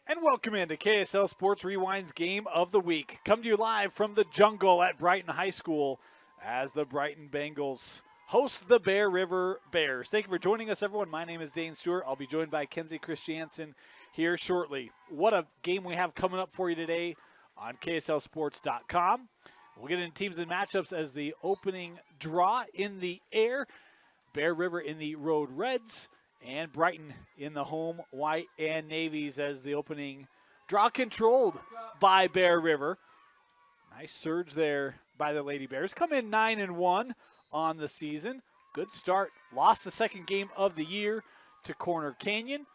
And welcome into KSL Sports Rewind's Game of the Week. Come to you live from the jungle at Brighton High School as the Brighton Bengals host the Bear River Bears. Thank you for joining us, everyone. My name is Dane Stewart. I'll be joined by Kenzie Christiansen here shortly. What a game we have coming up for you today on KSLSports.com. We'll get into teams and matchups as the opening draw in the air. Bear River in the Road Reds, and Brighton in the home white and navies as the opening draw controlled by Bear River. Nice surge there by the Lady Bears. Come in 9-1 on the season. Good start. Lost the second game of the year to Corner Canyon.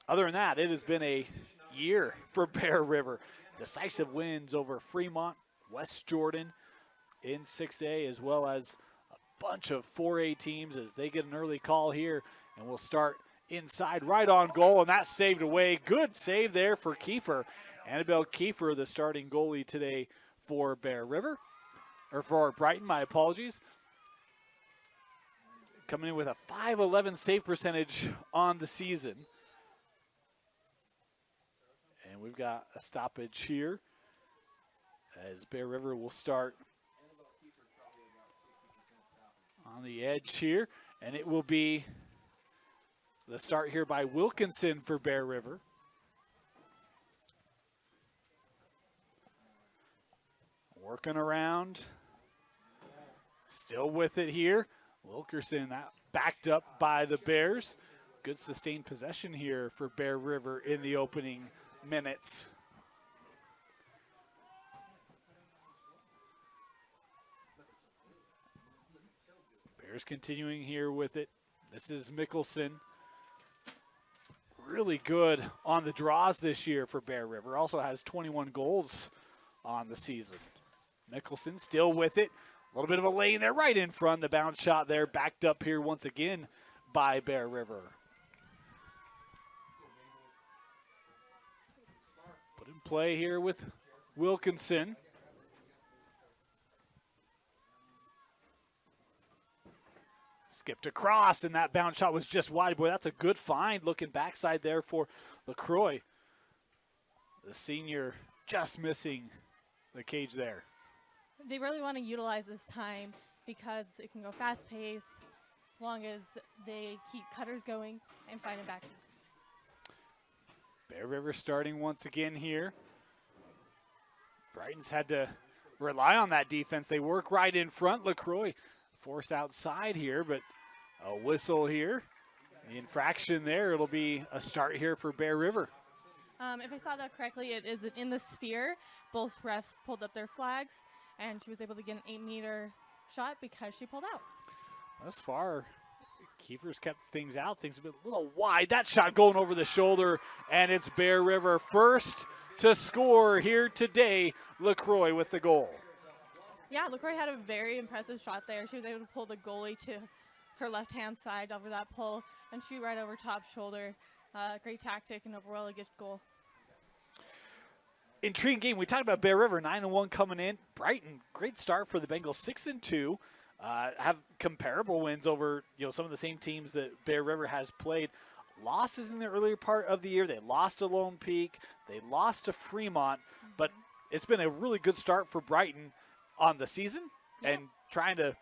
Other than that, it has been a year for Bear River. Decisive wins over Fremont, West Jordan in 6A, as well as a bunch of 4A teams as they get an early call here. And we'll start inside right on goal, and that's saved away. Good save there for Kiefer. Annabelle Kiefer, the starting goalie today for Bear River, or for Brighton, my apologies. Coming in with a .511 save percentage on the season. And we've got a stoppage here as Bear River will start on the edge here, and it will be the start here by Wilkinson for Bear River. Working around. Still with it here. Wilkerson, that backed up by the Bears. Good sustained possession here for Bear River in the opening minutes. Bears continuing here with it. This is Mickelson. Really good on the draws this year for Bear River. Also has 21 goals on the season. Mickelson still with it. A little bit of a lane there right in front. The bounce shot there backed up here once again by Bear River. Put in play here with Wilkinson. Skipped across, and that bounce shot was just wide. Boy, that's a good find looking backside there for LaCroix. The senior just missing the cage there. They really want to utilize this time because it can go fast paced as long as they keep cutters going and find it back. Bear River starting once again here. Brighton's had to rely on that defense. They work right in front. LaCroix forced outside here, but a whistle here. The infraction there. It'll be a start here for Bear River. If I saw that correctly, it is in the sphere. Both refs pulled up their flags, and she was able to get an 8-meter shot because she pulled out. Thus far, Kiefer's kept things out. Things have been a little wide. That shot going over the shoulder, and it's Bear River first to score here today. LaCroix with the goal. Yeah, LaCroix had a very impressive shot there. She was able to pull the goalie to her left-hand side over that pull and shoot right over top shoulder. Great tactic and overall a good goal. Intriguing game. We talked about Bear River, 9-1 coming in. Brighton, great start for the Bengals, 6-2. Have comparable wins over some of the same teams that Bear River has played. Losses in the earlier part of the year. They lost to Lone Peak. They lost to Fremont. But it's been a really good start for Brighton on the season, and trying to,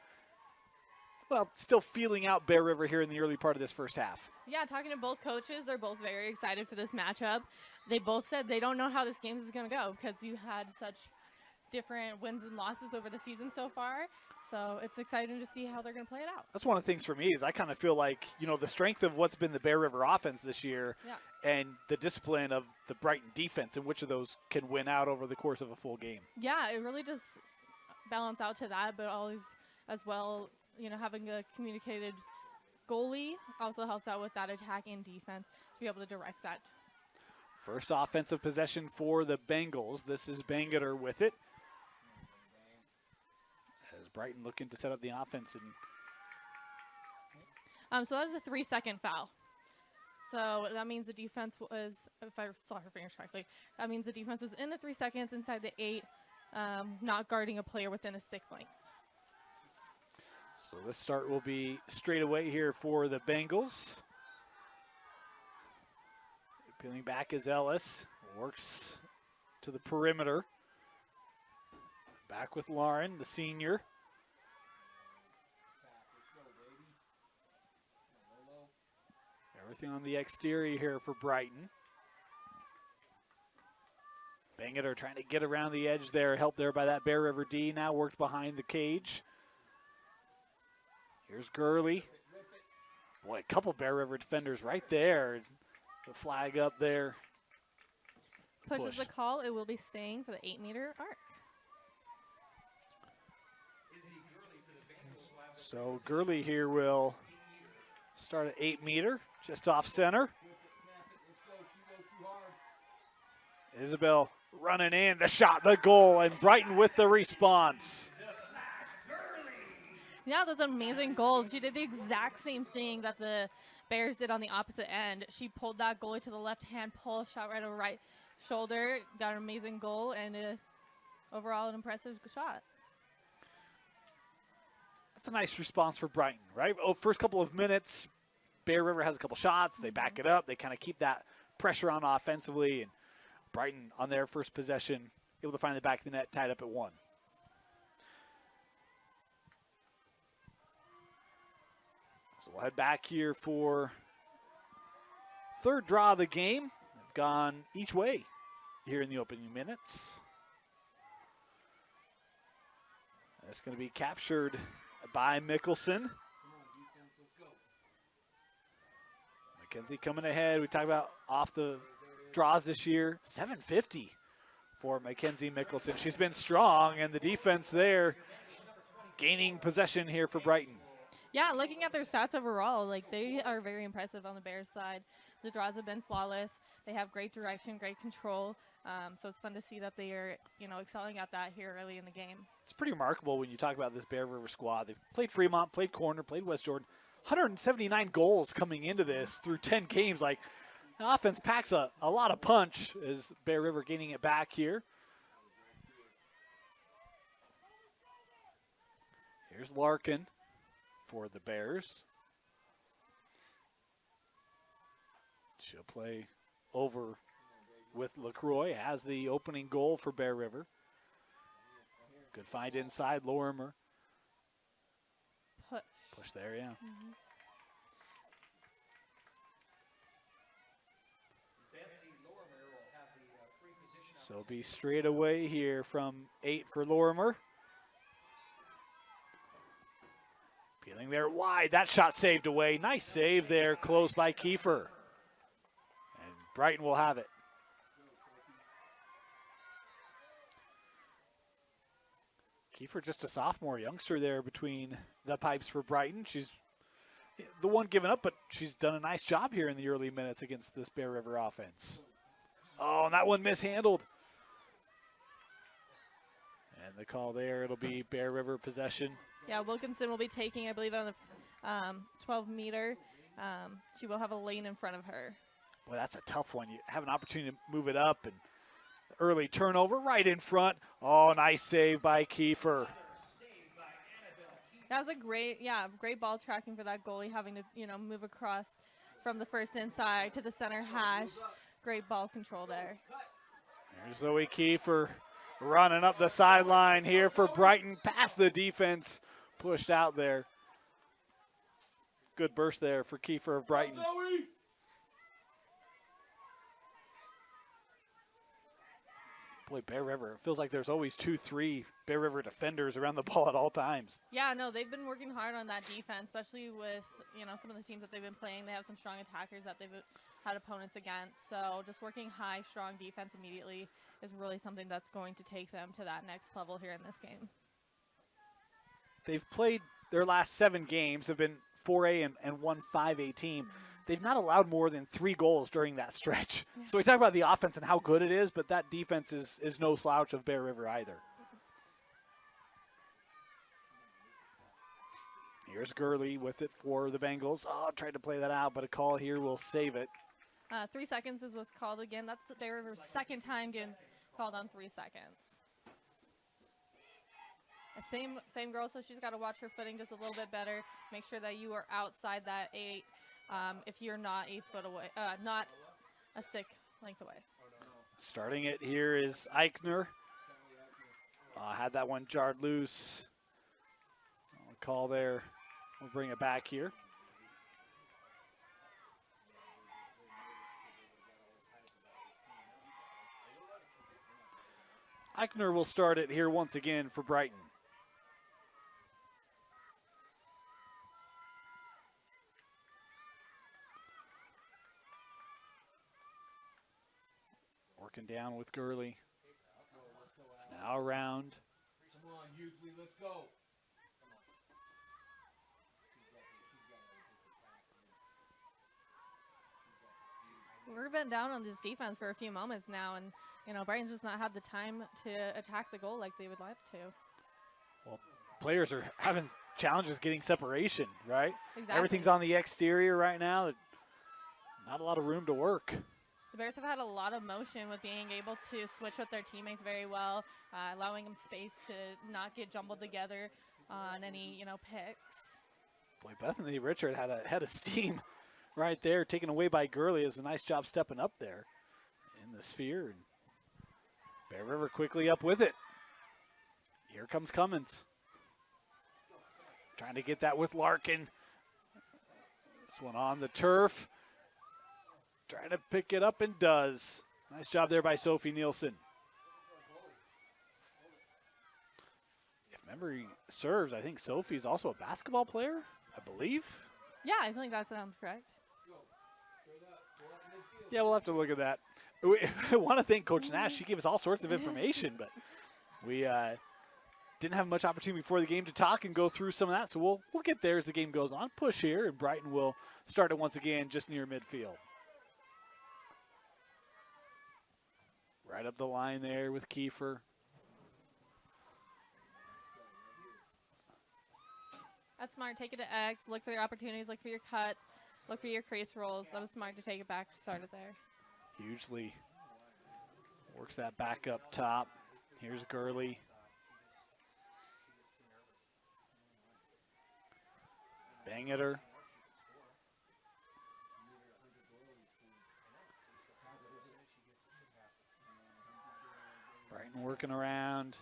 still feeling out Bear River here in the early part of this first half. Yeah, talking to both coaches, they're both very excited for this matchup. They both said they don't know how this game is going to go because you had such different wins and losses over the season so far. So it's exciting to see how they're going to play it out. That's one of the things for me is I kind of feel like, the strength of what's been the Bear River offense this year and the discipline of the Brighton defense and which of those can win out over the course of a full game. Yeah, it really does balance out to that, but always as well, having a communicated goalie also helps out with that attack and defense to be able to direct that. First offensive possession for the Bengals. This is Bangeter with it. As Brighton looking to set up the offense. So that was a 3-second foul. So that means the defense was, if I saw her fingers correctly, that means the defense was in the 3 seconds inside the 8, not guarding a player within a stick length. So this start will be straight away here for the Bengals. Peeling back is Ellis. Works to the perimeter. Back with Lauren, the senior. Everything on the exterior here for Brighton. Bangeter trying to get around the edge there, helped there by that Bear River D. Now worked behind the cage. Here's Gurley. Boy, a couple Bear River defenders right there. The flag up there. Pushes the call. It will be staying for the 8-meter arc. So Gurley here will start at 8-meter, just off center. Isabel running in, the shot, the goal, and Brighton with the response. Yeah, those amazing goals. She did the exact same thing that the Bears did on the opposite end. She pulled that goalie to the left-hand pull, shot right over right shoulder, got an amazing goal, and overall an impressive shot. That's a nice response for Brighton, right? First couple of minutes, Bear River has a couple shots. They back it up. They kind of keep that pressure on offensively, and Brighton on their first possession able to find the back of the net, tied up at 1. So we'll head back here for third draw of the game. They've gone each way here in the opening minutes. That's going to be captured by Mickelson. McKenzie coming ahead. We talked about off the draws this year. 750 for Mackenzie Mickelson. She's been strong, and the defense there gaining possession here for Brighton. Yeah, looking at their stats overall, like they are very impressive on the Bears side. The draws have been flawless. They have great direction, great control. So it's fun to see that they are, excelling at that here early in the game. It's pretty remarkable when you talk about this Bear River squad. They've played Fremont, played Corner, played West Jordan. 179 goals coming into this through 10 games. Like, the offense packs a lot of punch as Bear River gaining it back here. Here's Larkin for the Bears. She'll play over with LaCroix, has the opening goal for Bear River. Good find inside, Lorimer. Push there, yeah. Mm-hmm. So it'll be straight away here from 8 for Lorimer. Peeling there wide, that shot saved away. Nice save there, close by Kiefer. And Brighton will have it. Kiefer, just a sophomore youngster there between the pipes for Brighton. She's the one giving up, but she's done a nice job here in the early minutes against this Bear River offense. Oh, and that one mishandled. And the call there, it'll be Bear River possession. Yeah, Wilkinson will be taking, I believe, on the 12-meter. She will have a lane in front of her. Boy, that's a tough one. You have an opportunity to move it up, and early turnover right in front. Oh, nice save by Kiefer. That was a great ball tracking for that goalie, having to, move across from the first inside to the center hash. Great ball control there. There's Zoe Kiefer running up the sideline here for Brighton. Past the defense, pushed out there. Good burst there for Kiefer of Brighton. Boy, Bear River, it feels like there's always 2-3 Bear River defenders around the ball at all times. Yeah, no, they've been working hard on that defense, especially with, some of the teams that they've been playing. They have some strong attackers that they've had opponents against. So just working high, strong defense immediately is really something that's going to take them to that next level here in this game. They've played their last 7 games, have been 4A and 1 5A team. They've not allowed more than 3 goals during that stretch. Yeah. So we talk about the offense and how good it is, but that defense is no slouch of Bear River either. Here's Gurley with it for the Bengals. Oh, tried to play that out, but a call here will save it. 3 seconds is what's called again. That's Bear River's second time getting called on 3 seconds. Same girl, so she's got to watch her footing just a little bit better. Make sure that you are outside that 8 if you're not a foot away, not a stick length away. Starting it here is Eichner. Had that one jarred loose. Call there. We'll bring it back here. Eichner will start it here once again for Brighton. Working down with Gurley. Now around. Come on, Hughley, let's go. We've been down on this defense for a few moments now, and Brighton's just not had the time to attack the goal like they would like to. Well, players are having challenges getting separation, right? Exactly. Everything's on the exterior right now. Not a lot of room to work. The Bears have had a lot of motion with being able to switch with their teammates very well, allowing them space to not get jumbled together on any, picks. Boy, Bethany Richard had a head of steam right there, taken away by Gurley. It was a nice job stepping up there in the sphere. And Bear River quickly up with it. Here comes Cummins. Trying to get that with Larkin. This one on the turf. Trying to pick it up and does. Nice job there by Sophie Nielsen. If memory serves, I think Sophie's also a basketball player, I believe. Yeah, I think that sounds correct. Yeah, we'll have to look at that. We want to thank Coach Nash. She gave us all sorts of information, but we didn't have much opportunity before the game to talk and go through some of that. So we'll get there as the game goes on. Push here, and Brighton will start it once again just near midfield. Right up the line there with Kiefer. That's smart. Take it to X. Look for your opportunities. Look for your cuts. Look for your crease rolls. That was smart to take it back. Start it there. Hugely works that back up top. Here's Gurley. Bang at her. Brighton working around.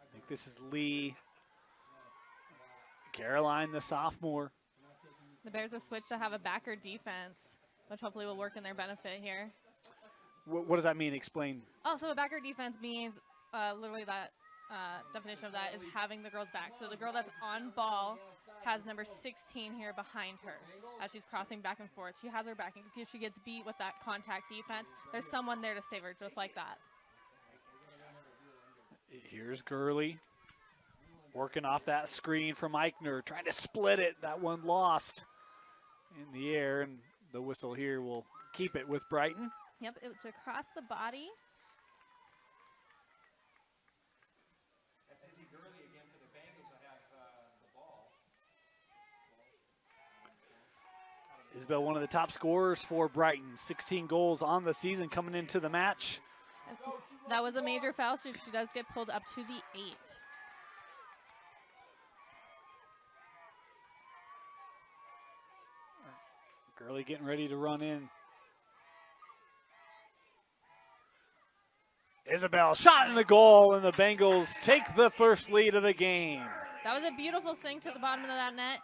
I think this is Lee. Caroline, the sophomore. The Bears have switched to have a backer defense, which hopefully will work in their benefit here. What does that mean? Explain. Oh, so a backer defense means literally that definition of that is having the girl's back. So the girl that's on ball has number 16 here behind her as she's crossing back and forth. She has her back. If she gets beat with that contact defense, there's someone there to save her just like that. Here's Gurley working off that screen from Eichner, trying to split it. That one lost in the air, and the whistle here will keep it with Brighton. Yep, it's across the body. That's Izzy Gurley again for the Bengals that have the ball. Isabel, one of the top scorers for Brighton. 16 goals on the season coming into the match. That was a major foul. She does get pulled up to the 8. Gurley getting ready to run in. Isabel shot in the goal, and the Bengals take the first lead of the game. That was a beautiful sink to the bottom of that net.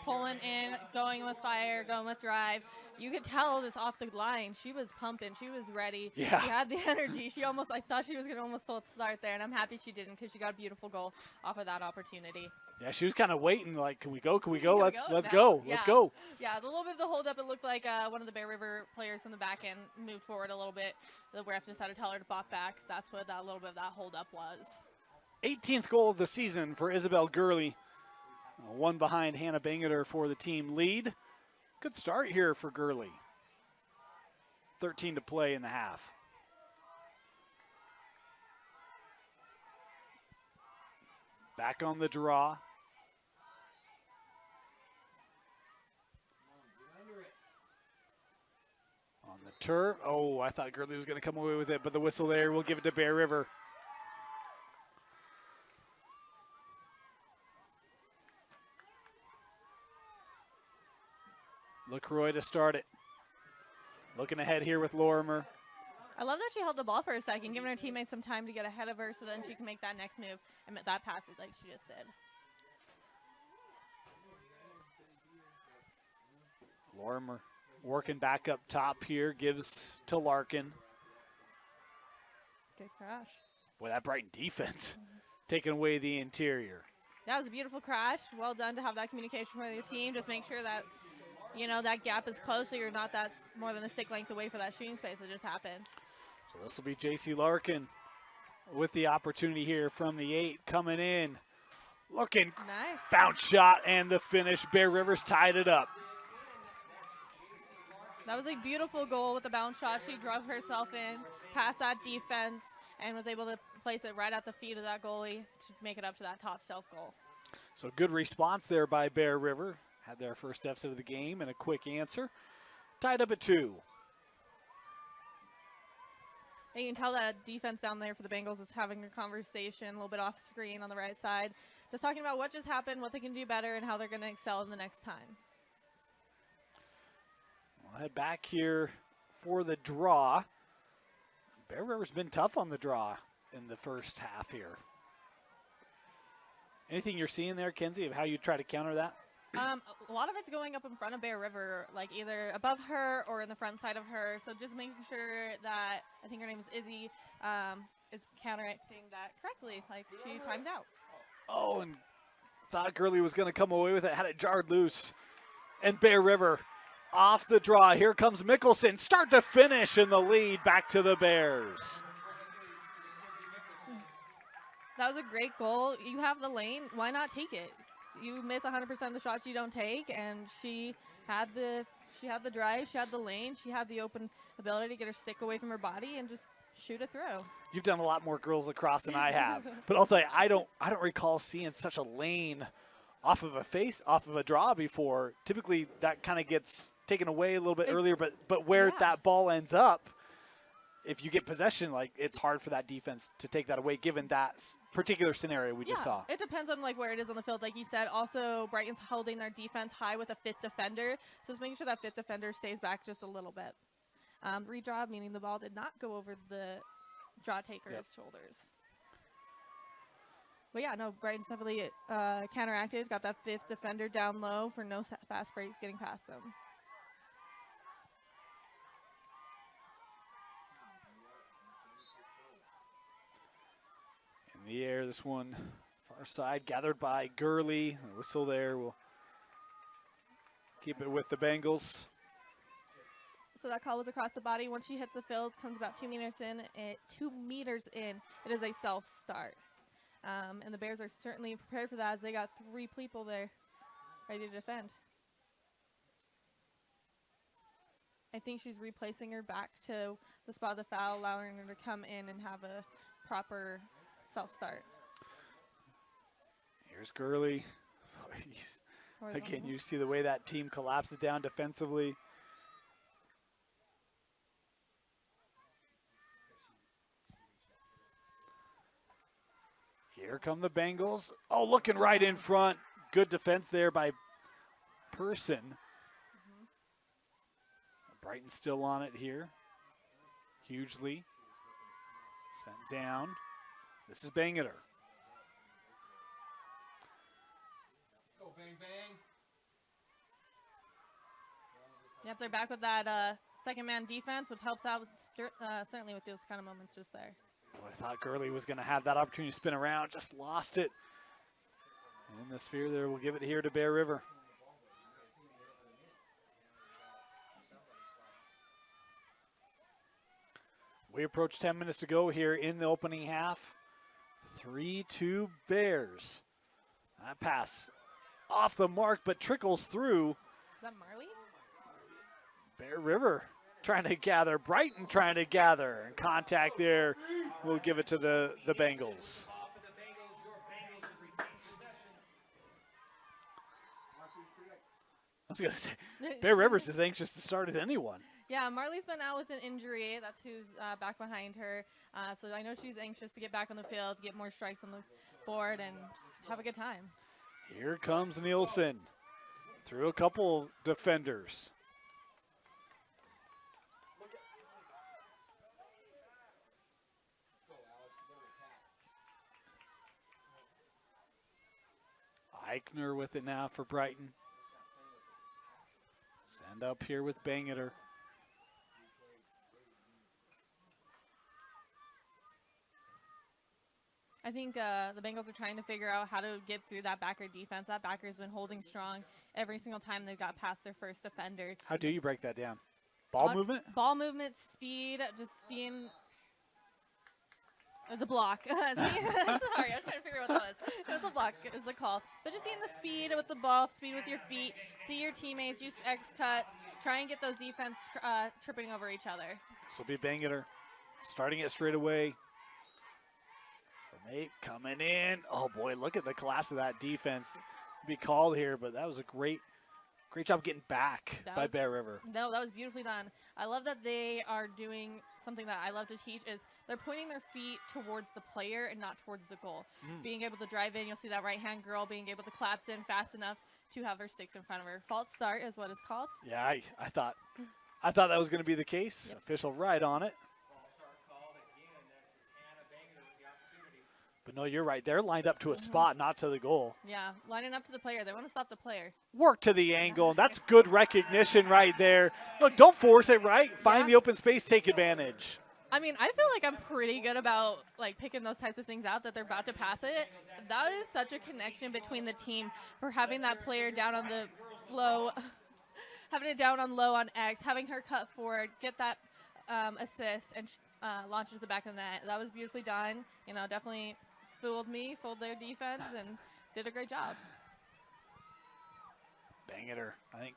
Pulling in, going with fire, going with drive. You could tell just off the line, she was pumping. She was ready. Yeah. She had the energy. I thought she was going to almost full start there, and I'm happy she didn't because she got a beautiful goal off of that opportunity. Yeah, she was kind of waiting, like, can we go? Let's go. Yeah. Let's go. Yeah, a little bit of the hold up, it looked like one of the Bear River players from the back end moved forward a little bit. The ref just had to tell her to bop back. That's what that little bit of that hold up was. 18th goal of the season for Isabel Gurley. One behind Hannah Bangeter for the team lead. Good start here for Gurley. 13 to play in the half. Back on the draw. On the turf. Oh, I thought Gurley was going to come away with it, but the whistle there will give it to Bear River. LaCroix to start it. Looking ahead here with Lorimer. I love that she held the ball for a second, giving her teammates some time to get ahead of her so then she can make that next move and that pass like she just did. Lorimer working back up top here, gives to Larkin. Good crash. Boy, that Brighton defense taking away the interior. That was a beautiful crash. Well done to have that communication with your team. Just make sure that, you know, that gap is close so you're not that more than a stick length away for that shooting space that just happened. So this will be J.C. Larkin with the opportunity here from the 8 coming in. Looking Nice. bounce shot and the finish. Bear Rivers tied it up. That was a beautiful goal with the bounce shot. She drove herself in, past that defense, and was able to place it right at the feet of that goalie to make it up to that top shelf goal. So good response there by Bear River. Had their first deficit of the game and a quick answer. Tied up at 2. And you can tell that defense down there for the Bengals is having a conversation a little bit off screen on the right side. Just talking about what just happened, what they can do better, and how they're going to excel in the next time. We'll head back here for the draw. Bear River's been tough on the draw in the first half here. Anything you're seeing there, Kenzie, of how you try to counter that? A lot of it's going up in front of Bear River, like either above her or in the front side of her. So just making sure that, I think her name is Izzy, is counteracting that correctly, like she timed out. Oh, and thought Gurley was going to come away with it, had it jarred loose. And Bear River off the draw. Here comes Mickelson, start to finish in the lead, back to the Bears. That was a great goal. You have the lane, why not take it? You miss 100% of the shots you don't take, and she had the drive, she had the lane, she had the open ability to get her stick away from her body and just shoot it through. You've done a lot more girls lacrosse than I have, but I'll tell you, I don't recall seeing such a lane off of a draw before. Typically, that kind of gets taken away a little bit earlier, but where that ball ends up, if you get possession, like it's hard for that defense to take that away, given that particular scenario we just saw. It depends on like where it is on the field, like you said. Also, Brighton's holding their defense high with a 5th defender, so just making sure that 5th defender stays back just a little bit. Redraw, meaning the ball did not go over the draw taker's shoulders. But yeah, no, Brighton's definitely counteracted. Got that 5th defender down low for no fast breaks getting past them. In the air, this one far side, gathered by Gurley. The whistle there will keep it with the Bengals. So that call was across the body. Once she hits the field, comes about 2 meters in. 2 meters in, it is a self-start. And the Bears are certainly prepared for that as they got 3 people there ready to defend. I think she's replacing her back to the spot of the foul, allowing her to come in and have a proper self-start. Here's Gurley. Again, you see the way that team collapses down defensively. Here come the Bengals. Oh, looking right in front. Good defense there by Person. Brighton's still on it here. Hugely. Sent down. This is Bangeter. Go bang bang. Yep, they're back with that second man defense, which helps out certainly with those kind of moments just there. Oh, I thought Gurley was going to have that opportunity to spin around, just lost it. And in the sphere there, we'll give it here to Bear River. We approach 10 minutes to go here in the opening half. 3-2 Bears. That pass off the mark, but trickles through. Is that Marley? Bear River trying to gather. Brighton trying to gather. And contact there. We'll give it to the Bengals. I was going to say, Bear Rivers is anxious to start as anyone. Yeah, Marley's been out with an injury. That's who's back behind her. So I know she's anxious to get back on the field, get more strikes on the board, and just have a good time. Here comes Nielsen through a couple defenders. Eichner with it now for Brighton. Send up here with Bangeter. I think the Bengals are trying to figure out how to get through that backer defense. That backer's been holding strong every single time they've got past their first defender. How do you break that down? Ball movement? Ball movement, speed, just seeing. It's a block. Sorry, I was trying to figure out what that was. It was a block, is the call. But just seeing the speed with the ball, speed with your feet, see your teammates, use X cuts, try and get those defense tripping over each other. This will be Bangeter starting it straight away. From 8, coming in. Oh boy, look at the collapse of that defense. Be called here, but that was a great job getting back by Bear River. No, that was beautifully done. I love that they are doing something that I love to teach is they're pointing their feet towards the player and not towards the goal. Being able to drive in, you'll see that right-hand girl being able to collapse in fast enough to have her sticks in front of her. False start is what it's called. Yeah, I thought that was going to be the case. Yep. Official right on it. False start called again. This is Hannah Bangeter with the opportunity. But no, you're right. They're lined up to a spot, not to the goal. Yeah, lining up to the player. They want to stop the player. Work to the angle. That's good recognition right there. Look, don't force it, right? Find the open space, take advantage. I mean, I feel like I'm pretty good about like picking those types of things out that they're about to pass it. That is such a connection between the team for having that player down on the low, having it down on low on X, having her cut forward, get that assist, and launches the back of the net. That was beautifully done. You know, definitely fooled their defense, and did a great job. Bangeter, I think,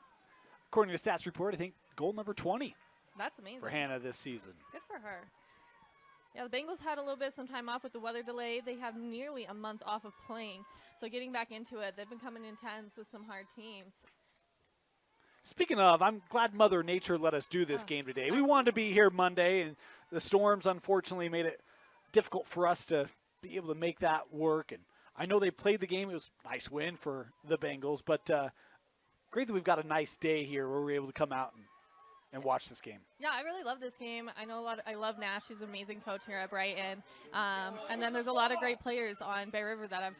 according to stats report, I think goal number 20. That's amazing. For Hannah this season. Good for her. Yeah, the Bengals had a little bit some time off with the weather delay. They have nearly a month off of playing. So getting back into it, they've been coming intense with some hard teams. Speaking of, I'm glad Mother Nature let us do this game today. We wanted to be here Monday, and the storms unfortunately made it difficult for us to be able to make that work. And I know they played the game. It was a nice win for the Bengals, but great that we've got a nice day here where we're able to come out and watch this game. Yeah, I really love this game. I know I love Nash. She's an amazing coach here at Brighton. And then there's a lot of great players on Bear River that I've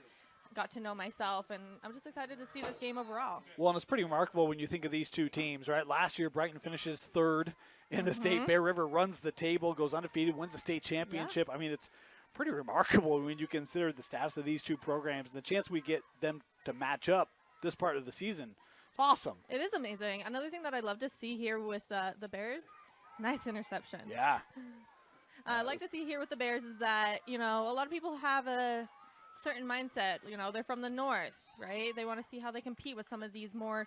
got to know myself, and I'm just excited to see this game overall. Well, and it's pretty remarkable when you think of these two teams, right? Last year, Brighton finishes third in the state. Bear River runs the table, goes undefeated, wins the state championship. Yeah. I mean, it's pretty remarkable when you consider the status of these two programs and the chance we get them to match up this part of the season. It's awesome. It is amazing. Another thing that I love to see here with the Bears, nice interception. Yeah. I like to see here with the Bears is that, you know, a lot of people have a certain mindset. You know, they're from the north, right? They want to see how they compete with some of these more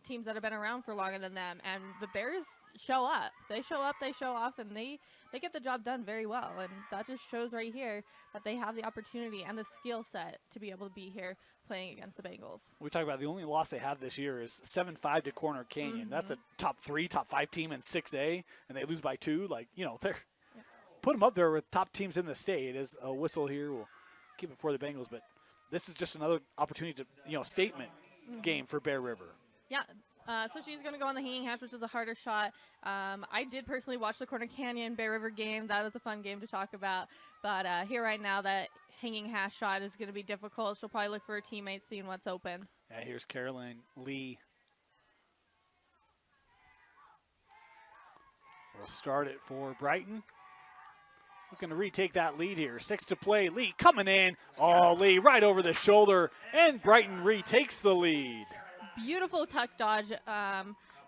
teams that have been around for longer than them. And the Bears show up. They show up, they show off, and they get the job done very well. And that just shows right here that they have the opportunity and the skill set to be able to be here playing against the Bengals. We talk about the only loss they have this year is 7-5 to Corner Canyon. That's a top 3, top 5 team in 6A, and they lose by 2. Like, you know, they're put them up there with top teams in the state. As a whistle here, we'll keep it for the Bengals, but this is just another opportunity to, you know, statement game for Bear River. Yeah. So she's going to go on the hanging hatch, which is a harder shot. I did personally watch the Corner Canyon Bear River game. That was a fun game to talk about. But here right now, that hanging hatch shot is going to be difficult. She'll probably look for her teammates, seeing what's open. Yeah, here's Caroline Lee. We'll start it for Brighton. Looking to retake that lead here. 6 to play. Lee coming in. Oh, Lee right over the shoulder. And Brighton retakes the lead. Beautiful tuck dodge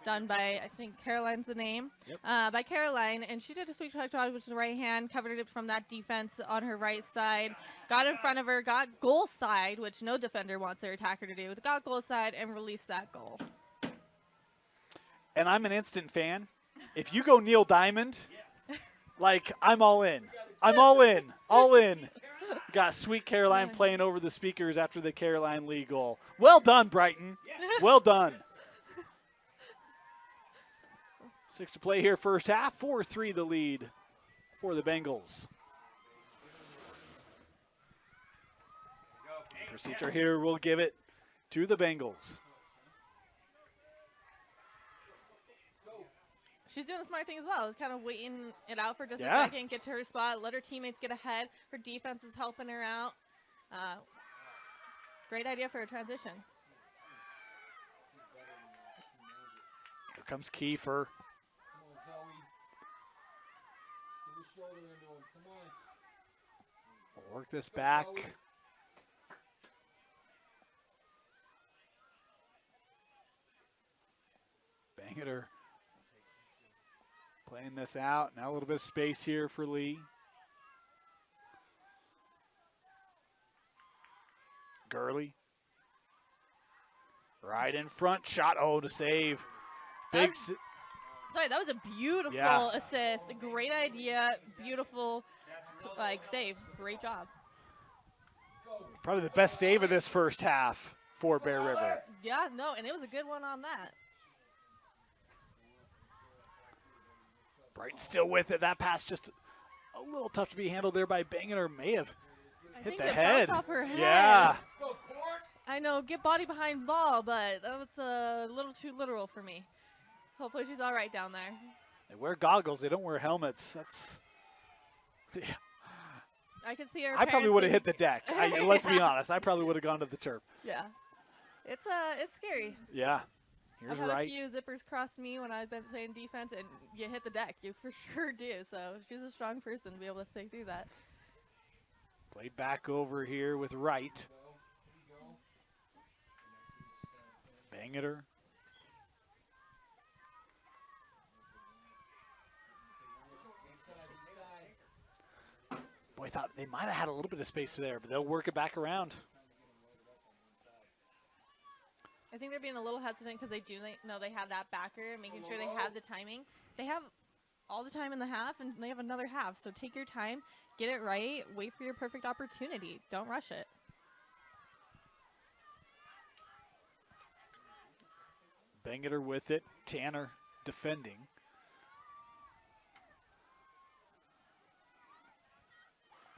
done by, I think Caroline's the name, by Caroline. And she did a sweet tuck dodge with the right hand, covered it from that defense on her right side, got in front of her, got goal side, which no defender wants their attacker to do, got goal side and released that goal. And I'm an instant fan. If you go Neil Diamond, like, I'm all in. I'm all in. All in. Got sweet Caroline playing over the speakers after the Caroline Lee goal. Well done, Brighton. Well done. 6 to play here first half. 4-3 the lead for the Bengals. Procedure here will give it to the Bengals. She's doing the smart thing as well. Kind of waiting it out for just a second, get to her spot, let her teammates get ahead. Her defense is helping her out. Great idea for a transition. Here comes Kiefer. Come on, Zoe. Give a shoulder into him. Come on. We'll work this back. Bangeter playing this out. Now a little bit of space here for Lee. Gurley. Right in front. Shot. Oh, to save. Big. Sorry, that was a beautiful assist. Great idea. Beautiful, save. Great job. Probably the best save of this first half for Bear River. Yeah, no, and it was a good one on that. Brighton still with it. That pass just a little tough to be handled there by Bangeter. May have hit the head. Off her head. Yeah. I know, get body behind ball, but that was a little too literal for me. Hopefully she's all right down there. They wear goggles. They don't wear helmets. That's. Yeah. I could see her. I probably would have hit the deck. Let's be Yeah. honest. I probably would have gone to the turf. Yeah, it's scary. Yeah. Here's I've had right. a few zippers cross me when I've been playing defense, and you hit the deck. You for sure do. So she's a strong person to be able to stay through that. Played back over here with Wright. Bangeter. Boy, I thought they might have had a little bit of space there, but they'll work it back around. I think they're being a little hesitant because they know they have that backer, making sure they have the timing. They have all the time in the half, and they have another half. So take your time, get it right, wait for your perfect opportunity. Don't rush it. Bangeter with it. Tanner defending.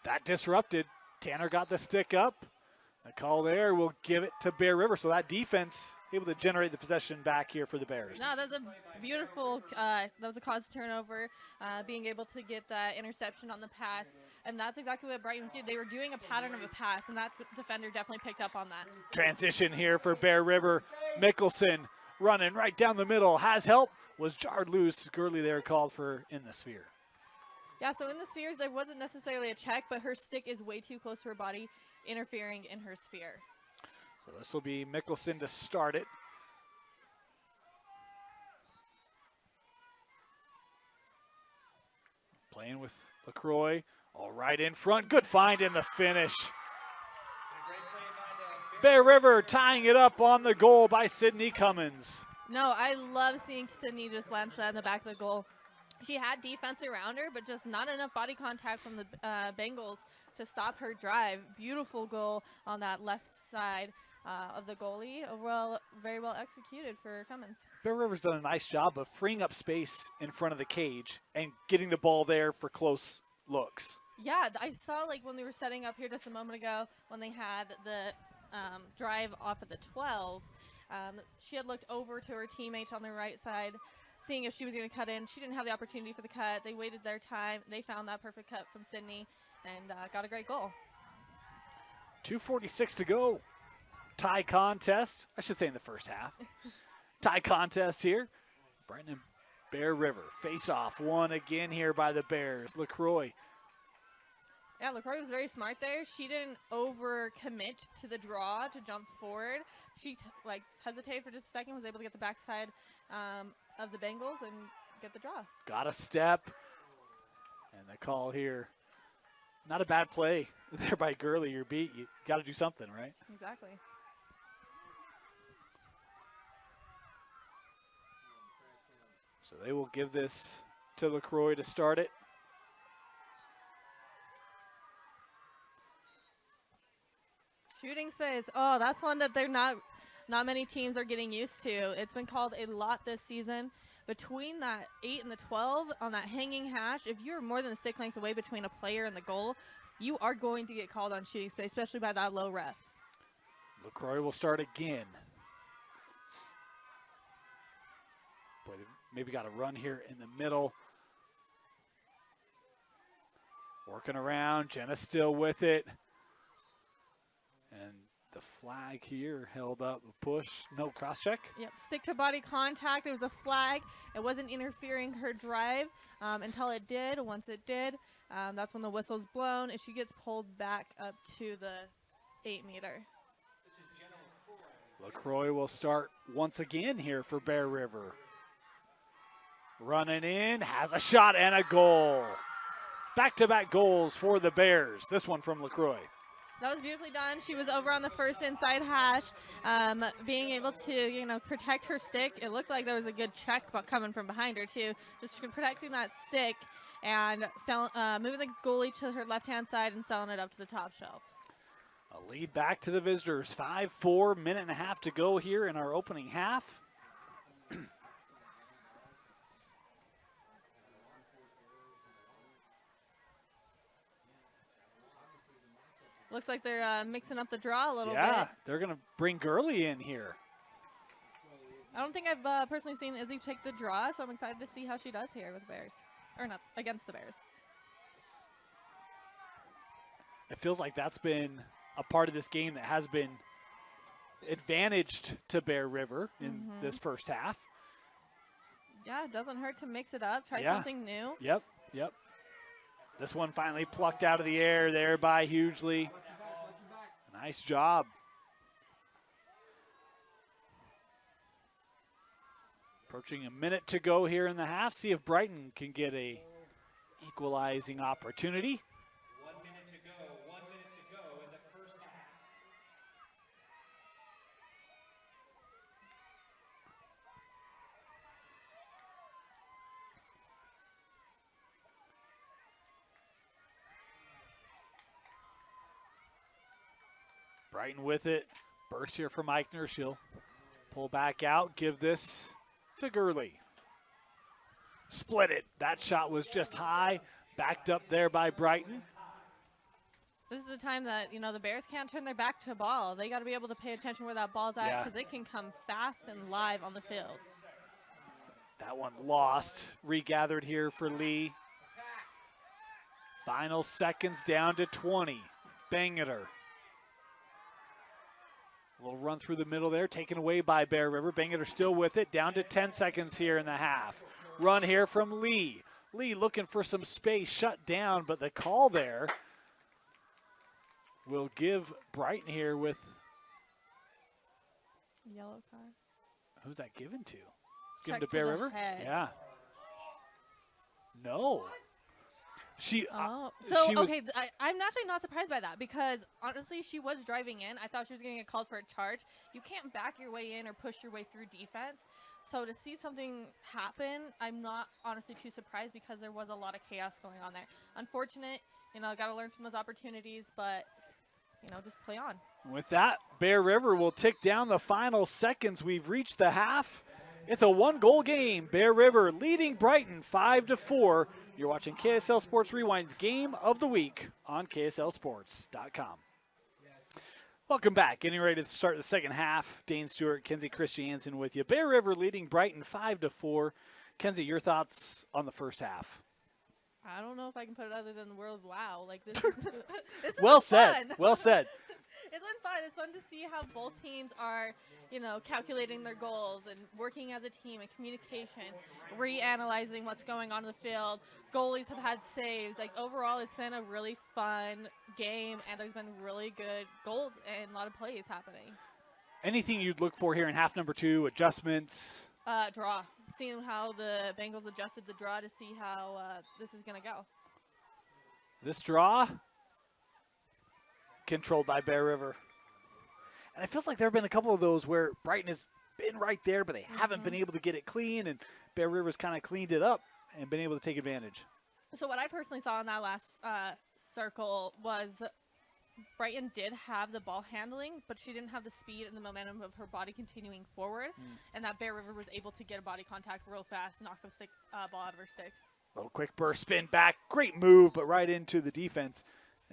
That disrupted. Tanner got the stick up. A call there will give it to Bear River. So that defense able to generate the possession back here for the Bears. No, that was a beautiful, that was a cause turnover, being able to get that interception on the pass. And that's exactly what Brighton did. They were doing a pattern of a pass, and that defender definitely picked up on that. Transition here for Bear River. Mickelson running right down the middle. Has help. Was jarred loose. Gurley there called for in the sphere. Yeah, so in the sphere, there wasn't necessarily a check, but her stick is way too close to her body, interfering in her sphere. So this will be Mickelson to start it. Playing with LaCroix. All right in front. Good find in the finish. Bear River tying it up on the goal by Sydney Cummins. No, I love seeing Sydney just launch that in the back of the goal. She had defense around her, but just not enough body contact from the Bengals to stop her drive. Beautiful goal on that left side of the goalie. Very well executed for Cummins. Bear River's done a nice job of freeing up space in front of the cage and getting the ball there for close looks. Yeah, I saw when they were setting up here just a moment ago when they had the drive off of the 12. She had looked over to her teammate on the right side, seeing if she was going to cut in. She didn't have the opportunity for the cut. They waited their time. They found that perfect cut from Sydney and got a great goal. 2:46 to go. Tie contest. I should say in the first half. Tie contest here. Brighton and Bear River face off. One again here by the Bears. LaCroix. Yeah, LaCroix was very smart there. She didn't over-commit to the draw to jump forward. She hesitated for just a second, was able to get the backside of the Bengals and get the draw. Got a step. And the call here. Not a bad play there by Gurley. You're beat. You got to do something, right? Exactly. So they will give this to LaCroix to start it. Shooting space. Oh, that's one that not many teams are getting used to. It's been called a lot this season. Between that 8 and the 12 on that hanging hash, if you're more than a stick length away between a player and the goal, you are going to get called on shooting space, especially by that low ref. LaCroix will start again. Boy, they maybe got a run here in the middle. Working around. Jenna still with it. And The flag here held up, a push, no cross check. Yep, stick to body contact. It was a flag. It wasn't interfering her drive until it did. Once it did, that's when the whistle's blown and she gets pulled back up to the 8-meter. LaCroix will start once again here for Bear River. Running in, has a shot and a goal. Back-to-back goals for the Bears. This one from LaCroix. That was beautifully done. She was over on the first inside hash, being able to, protect her stick. It looked like there was a good check coming from behind her, too. Just protecting that stick and moving the goalie to her left-hand side and selling it up to the top shelf. A lead back to the visitors. 5-4, minute and a half to go here in our opening half. Looks like they're mixing up the draw a little bit. Yeah, they're going to bring Gurley in here. I don't think I've personally seen Izzy take the draw, so I'm excited to see how she does here with the Bears. Or not, against the Bears. It feels like that's been a part of this game that has been advantaged to Bear River in this first half. Yeah, it doesn't hurt to mix it up, try something new. Yep. This one finally plucked out of the air there by Hughley. Nice job. Approaching a minute to go here in the half. See if Brighton can get a equalizing opportunity. 1 minute to go. 1 minute to go in the first half. Brighton with it. Burst here from Eichner. She'll pull back out, give this to Gurley. Split it. That shot was just high. Backed up there by Brighton. This is a time that, the Bears can't turn their back to a ball. They got to be able to pay attention where that ball's at because it can come fast and live on the field. That one lost. Regathered here for Lee. Final seconds down to 20. Bangeter. A little run through the middle there, taken away by Bear River. Bangeter still with it, down to 10 seconds here in the half. Run here from Lee. Lee looking for some space, shut down, but the call there will give Brighton here with... Yellow card. Who's that given to? It's given Check to to Bear the River? head. Yeah. No. I'm actually not surprised by that because, honestly, she was driving in. I thought she was going to get called for a charge. You can't back your way in or push your way through defense. So to see something happen, I'm not honestly too surprised because there was a lot of chaos going on there. Unfortunate, got to learn from those opportunities, but, just play on. With that, Bear River will tick down the final seconds. We've reached the half. It's a 1-goal game. Bear River leading Brighton 5-4. You're watching KSL Sports Rewind's Game of the Week on KSLSports.com. Welcome back. Getting ready to start the second half. Dane Stewart, Kenzie Christiansen with you. Bear River leading Brighton 5-4. Kenzie, your thoughts on the first half? I don't know if I can put it other than the word wow. Like this is this is Well fun. said. Well said. It's been fun. It's fun to see how both teams are, calculating their goals and working as a team and communication, reanalyzing what's going on in the field. Goalies have had saves. Like overall, it's been a really fun game, and there's been really good goals and a lot of plays happening. Anything you'd look for here in half number 2, adjustments? Draw. Seeing how the Bengals adjusted the draw to see how this is going to go. This draw controlled by Bear River. And it feels like there have been a couple of those where Brighton has been right there, but they haven't been able to get it clean, and Bear River's kind of cleaned it up and been able to take advantage. So what I personally saw in that last circle was Brighton did have the ball handling, but she didn't have the speed and the momentum of her body continuing forward, and that Bear River was able to get a body contact real fast, knock the ball out of her stick. Little quick burst, spin back, great move, but right into the defense.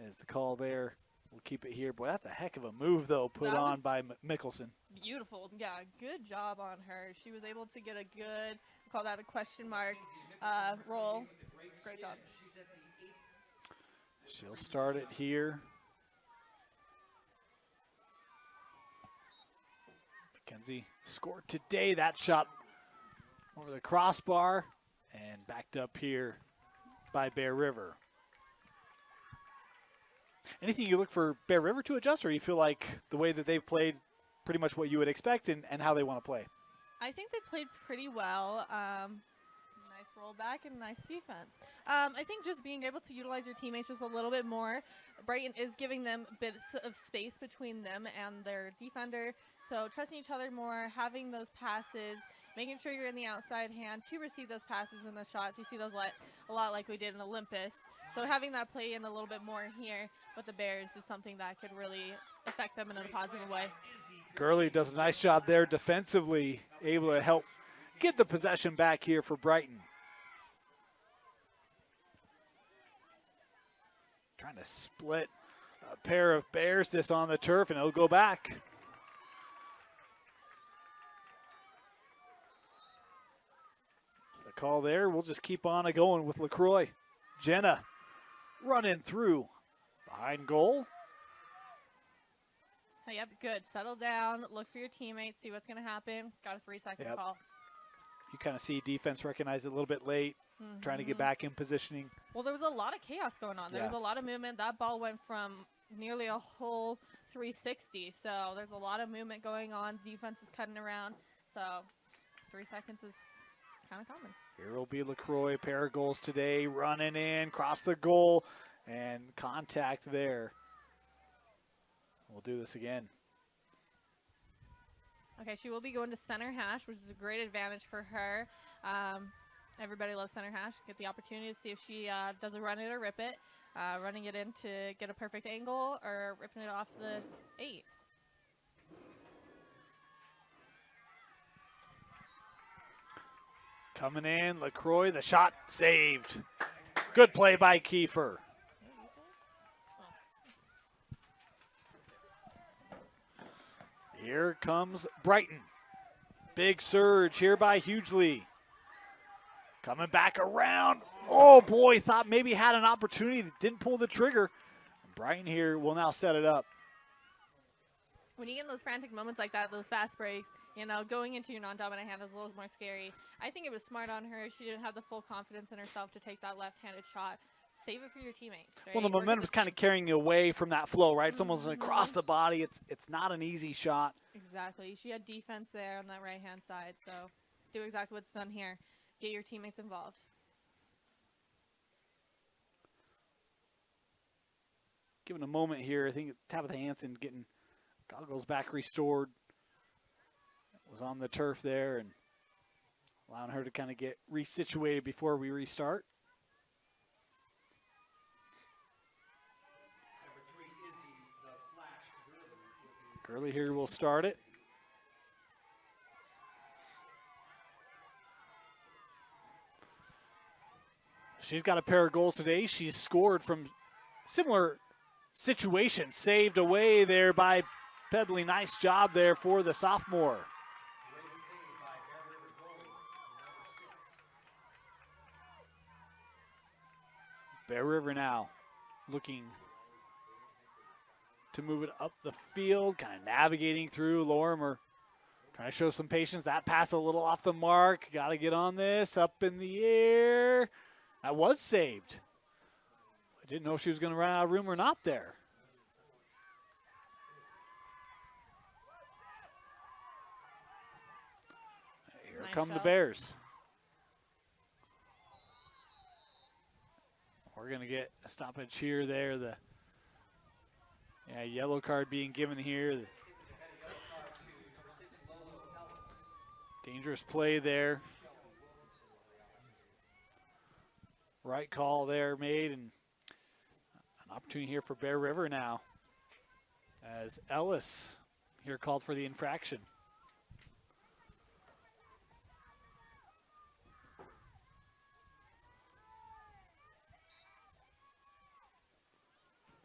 As the call there, we'll keep it here. Boy, that's a heck of a move, though, put on by Mickelson. Beautiful. Yeah, good job on her. She was able to get a good, call that a question mark, roll. Great job. She'll start it here. Kenzie scored today. That shot over the crossbar and backed up here by Bear River. Anything you look for Bear River to adjust, or you feel like the way that they've played pretty much what you would expect and how they want to play? I think they played pretty well. Nice rollback and nice defense. I think just being able to utilize your teammates just a little bit more. Brighton is giving them bits of space between them and their defender. So trusting each other more, having those passes, making sure you're in the outside hand to receive those passes and those shots. You see those a lot like we did in Olympus. So having that play in a little bit more here with the Bears is something that could really affect them in a positive way. Gurley does a nice job there defensively, able to help get the possession back here for Brighton. Trying to split a pair of Bears this on the turf, and it'll go back. The call there, we'll just keep on going with LaCroix. Jenna running through behind goal. So, yep, good. Settle down, look for your teammates, see what's going to happen. Got a 3-second call. You kind of see defense recognize it a little bit late, trying to get back in positioning. Well, there was a lot of chaos going on. There was a lot of movement. That ball went from nearly a whole 360. So there's a lot of movement going on. Defense is cutting around. So 3 seconds is kind of common. Here will be LaCroix, pair of goals today, running in, cross the goal, and contact there. We'll do this again. Okay, she will be going to center hash, which is a great advantage for her. Everybody loves center hash. Get the opportunity to see if she does a run it or rip it. Running it in to get a perfect angle or ripping it off the 8. Coming in, LaCroix, the shot saved. Good play by Kiefer. Here comes Brighton. Big surge here by Hughley. Coming back around. Oh boy, thought maybe had an opportunity, didn't pull the trigger. Brighton here will now set it up. When you get in those frantic moments like that, those fast breaks, you know, going into your non-dominant hand is a little more scary. I think it was smart on her. She didn't have the full confidence in herself to take that left-handed shot. Save it for your teammates. Right? Well, the momentum is kind of carrying you away from that flow, right? It's almost across the body. It's not an easy shot. Exactly. She had defense there on that right-hand side, so do exactly what's done here. Get your teammates involved. Given a moment here, I think Tabitha Hansen getting goggles back restored. Was on the turf there and allowing her to kind of get resituated before we restart. Gurley here will start it. She's got a pair of goals today. She's scored from similar situations. Saved away there by Pebbly. Nice job there for the sophomore. Bear River now looking to move it up the field, kind of navigating through. Lorimer trying to show some patience. That pass a little off the mark. Got to get on this. Up in the air. That was saved. I didn't know if she was going to run out of room or not there. Here come the Bears. We're going to get a stoppage here there. The yellow card being given here. Dangerous play there. Right call there made, and an opportunity here for Bear River now as Ellis here called for the infraction.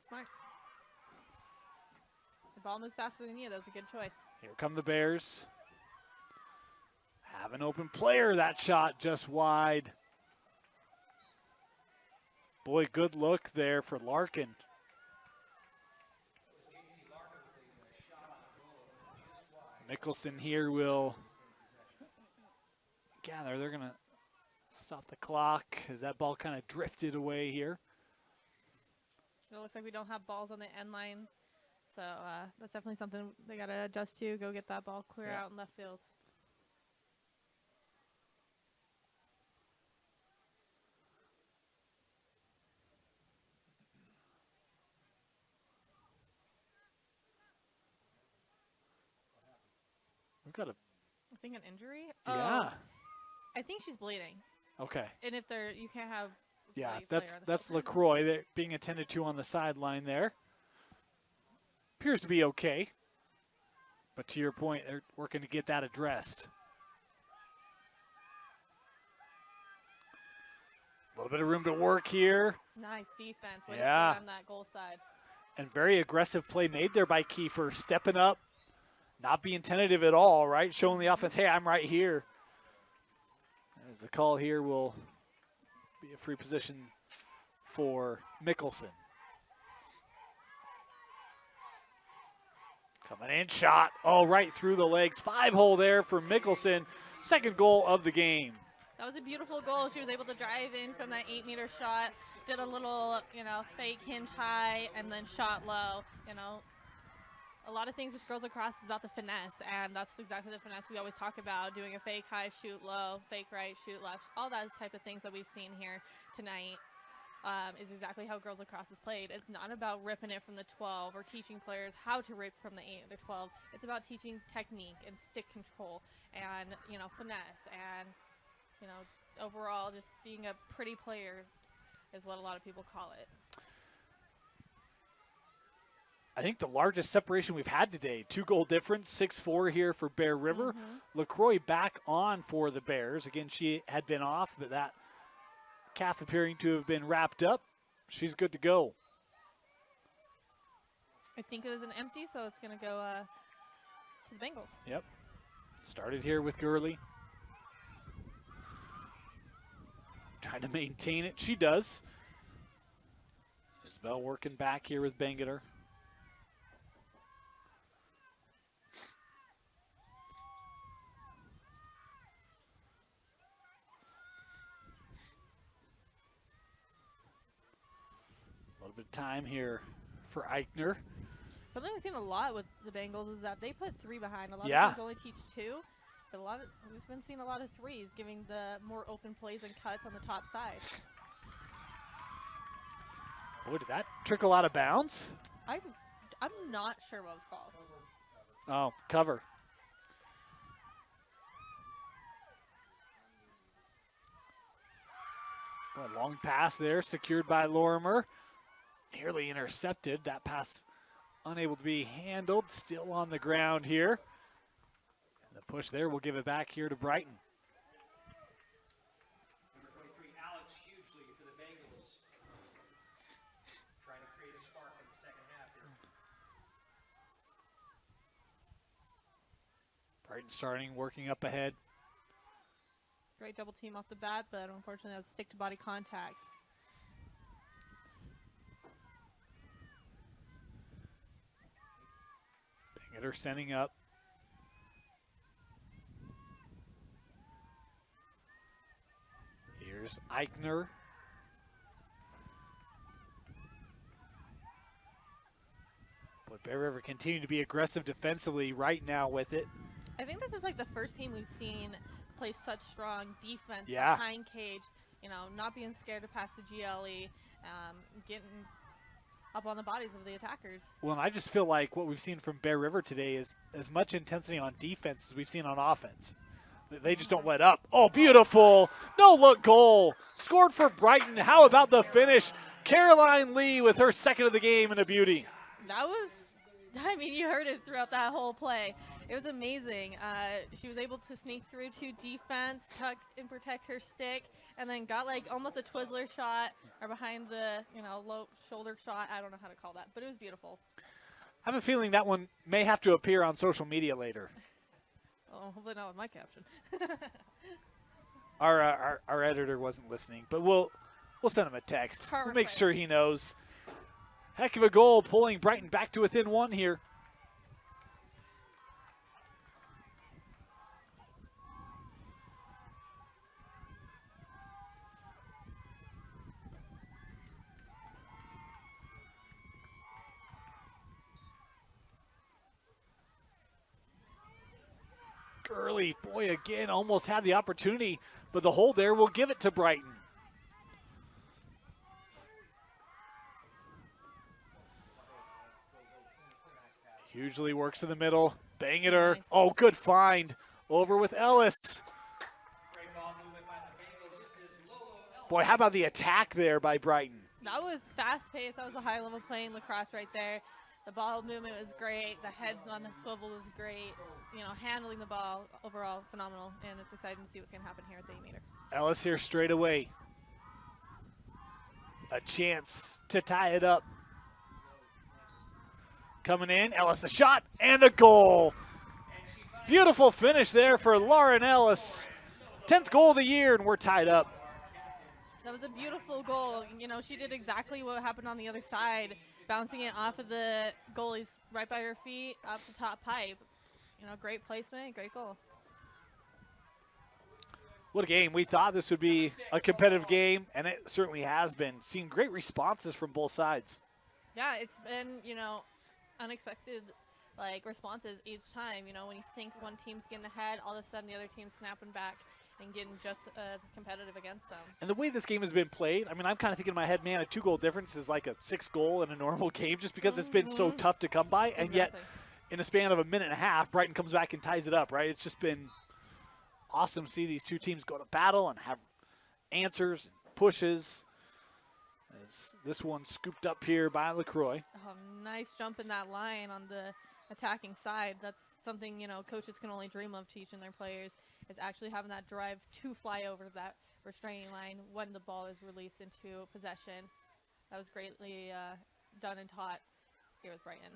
Smart. The ball moves faster than you. That was a good choice. Here come the Bears. Have an open player. That shot just wide. Boy, good look there for Larkin. Mickelson here will gather. They're going to stop the clock as that ball kind of drifted away here. It looks like we don't have balls on the end line. So that's definitely something they got to adjust to. Go get that ball clear out in left field. We've got a I think an injury. yeah. Oh, I think she's bleeding. Okay. And if you can't have. Yeah, player on the that's field. LaCroix. They're being attended to on the sideline there. Appears to be okay. But to your point, they're working to get that addressed. A little bit of room to work here. Nice defense. Way Yeah. to stay on that goal side. And very aggressive play made there by Kiefer, stepping up, not being tentative at all, right? Showing the offense, hey, I'm right here. As the call here will be a free position for Mickelson. Coming in, shot. Oh, right through the legs. 5-hole there for Mickelson. Second goal of the game. That was a beautiful goal. She was able to drive in from that 8-meter shot, did a little, fake hinge high, and then shot low. A lot of things with girls lacrosse is about the finesse, and that's exactly the finesse we always talk about, doing a fake high, shoot low, fake right, shoot left. All those type of things that we've seen here tonight is exactly how girls lacrosse is played. It's not about ripping it from the 12 or teaching players how to rip from the 8 or the 12. It's about teaching technique and stick control and, finesse and overall just being a pretty player is what a lot of people call it. I think the largest separation we've had today, 2-goal difference, 6-4 here for Bear River. LaCroix back on for the Bears. Again, she had been off, but that calf appearing to have been wrapped up. She's good to go. I think it was an empty, so it's going to go to the Bengals. Yep. Started here with Gurley. Trying to maintain it. She does. Isabel working back here with Bangeter. A little bit of time here for Eichner. Something we've seen a lot with the Bengals is that they put 3 behind. A lot Yeah. of teams only teach 2. But we've been seeing a lot of 3s, giving the more open plays and cuts on the top side. Boy, did that trickle out of bounds? I'm not sure what was called. Oh, cover. A long pass there, secured by Lorimer. Nearly intercepted. That pass unable to be handled. Still on the ground here. And the push there will give it back here to Brighton. Number 23, Alex Hughley for the Bengals. Trying to create a spark in the second half here. Brighton starting, working up ahead. Great double team off the bat, but unfortunately that's stick to body contact. Bangeter sending up. Here's Eichner. But Bear River continue to be aggressive defensively right now with it. I think this is like the first team we've seen play such strong defense Yeah. behind cage, not being scared to pass the GLE, getting up on the bodies of the attackers. Well, and I just feel like what we've seen from Bear River today is as much intensity on defense as we've seen on offense. They just don't let up. Oh, beautiful. No-look goal. Scored for Brighton. How about the finish? Caroline Lee with her second of the game and a beauty. That was, you heard it throughout that whole play. It was amazing. She was able to sneak through to defense, tuck and protect her stick, and then got like almost a Twizzler shot or behind the, low shoulder shot. I don't know how to call that, but it was beautiful. I have a feeling that one may have to appear on social media later. Oh, hopefully not with my caption. Our editor wasn't listening, but we'll send him a text. We'll make sure he knows. Heck of a goal, pulling Brighton back to within 1 here. Gurley, boy, again, almost had the opportunity, but the hold there will give it to Brighton. Hugely works in the middle. Bang it her. Nice. Oh, good find. Over with Ellis. Great ball movement by the Bengals. This is Lolo Ellis. Boy, how about the attack there by Brighton? That was fast paced. That was a high level playing lacrosse right there. The ball movement was great. The heads on the swivel was great. You know, handling the ball overall phenomenal. And it's exciting to see what's going to happen here at the 8-meter. Ellis here straight away. A chance to tie it up. Coming in, Ellis the shot and the goal. Beautiful finish there for Lauren Ellis. 10th goal of the year, and we're tied up. That was a beautiful goal. You know, she did exactly what happened on the other side, bouncing it off of the goalie's right by her feet up the top pipe. You know, great placement, great goal. What a game. We thought this would be a competitive game, and it certainly has been. Seen great responses from both sides. Yeah, it's been, you know, unexpected like responses each time. You know, when you think one team's getting ahead, all of a sudden the other team's snapping back and getting just as competitive against them. And the way this game has been played, I mean, I'm kind of thinking in my head, man, a 2-goal difference is like a 6-goal in a normal game just because it's been so tough to come by. And yet, in a span of a minute and a half, Brighton comes back and ties it up, right? It's just been awesome to see these two teams go to battle and have answers and pushes. As this one scooped up here by LaCroix. Oh, nice jump in that line on the attacking side. That's something, you know, coaches can only dream of teaching their players, is actually having that drive to fly over that restraining line when the ball is released into possession. That was greatly done and taught here with Brighton.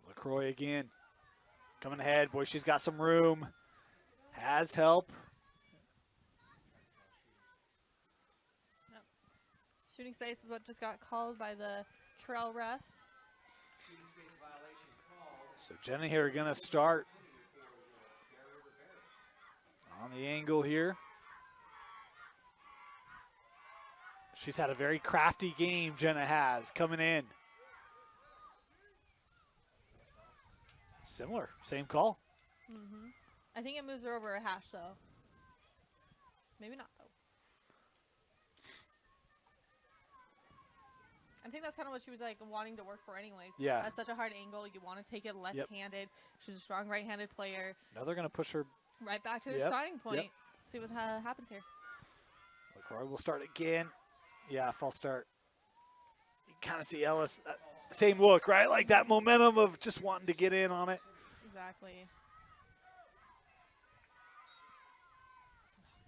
LaCroix again. Coming ahead. Boy, she's got some room. Has help. Yep. Shooting space is what just got called by the trail ref. Shooting space violation called. So Jenna here going to start on the angle here. She's had a very crafty game, Jenna has, coming in. Similar, same call. I think it moves her over a hash, though. Maybe not, though. I think that's kind of what she was like wanting to work for anyways. Yeah. That's such a hard angle. You want to take it left-handed. She's a strong right-handed player. Now they're going to push her. Right back to her Yep, starting point. yep. See what happens here. LaCroix will start again. Yeah, false start. You kind of see Ellis, same look, right? Like that momentum of just wanting to get in on it. Exactly.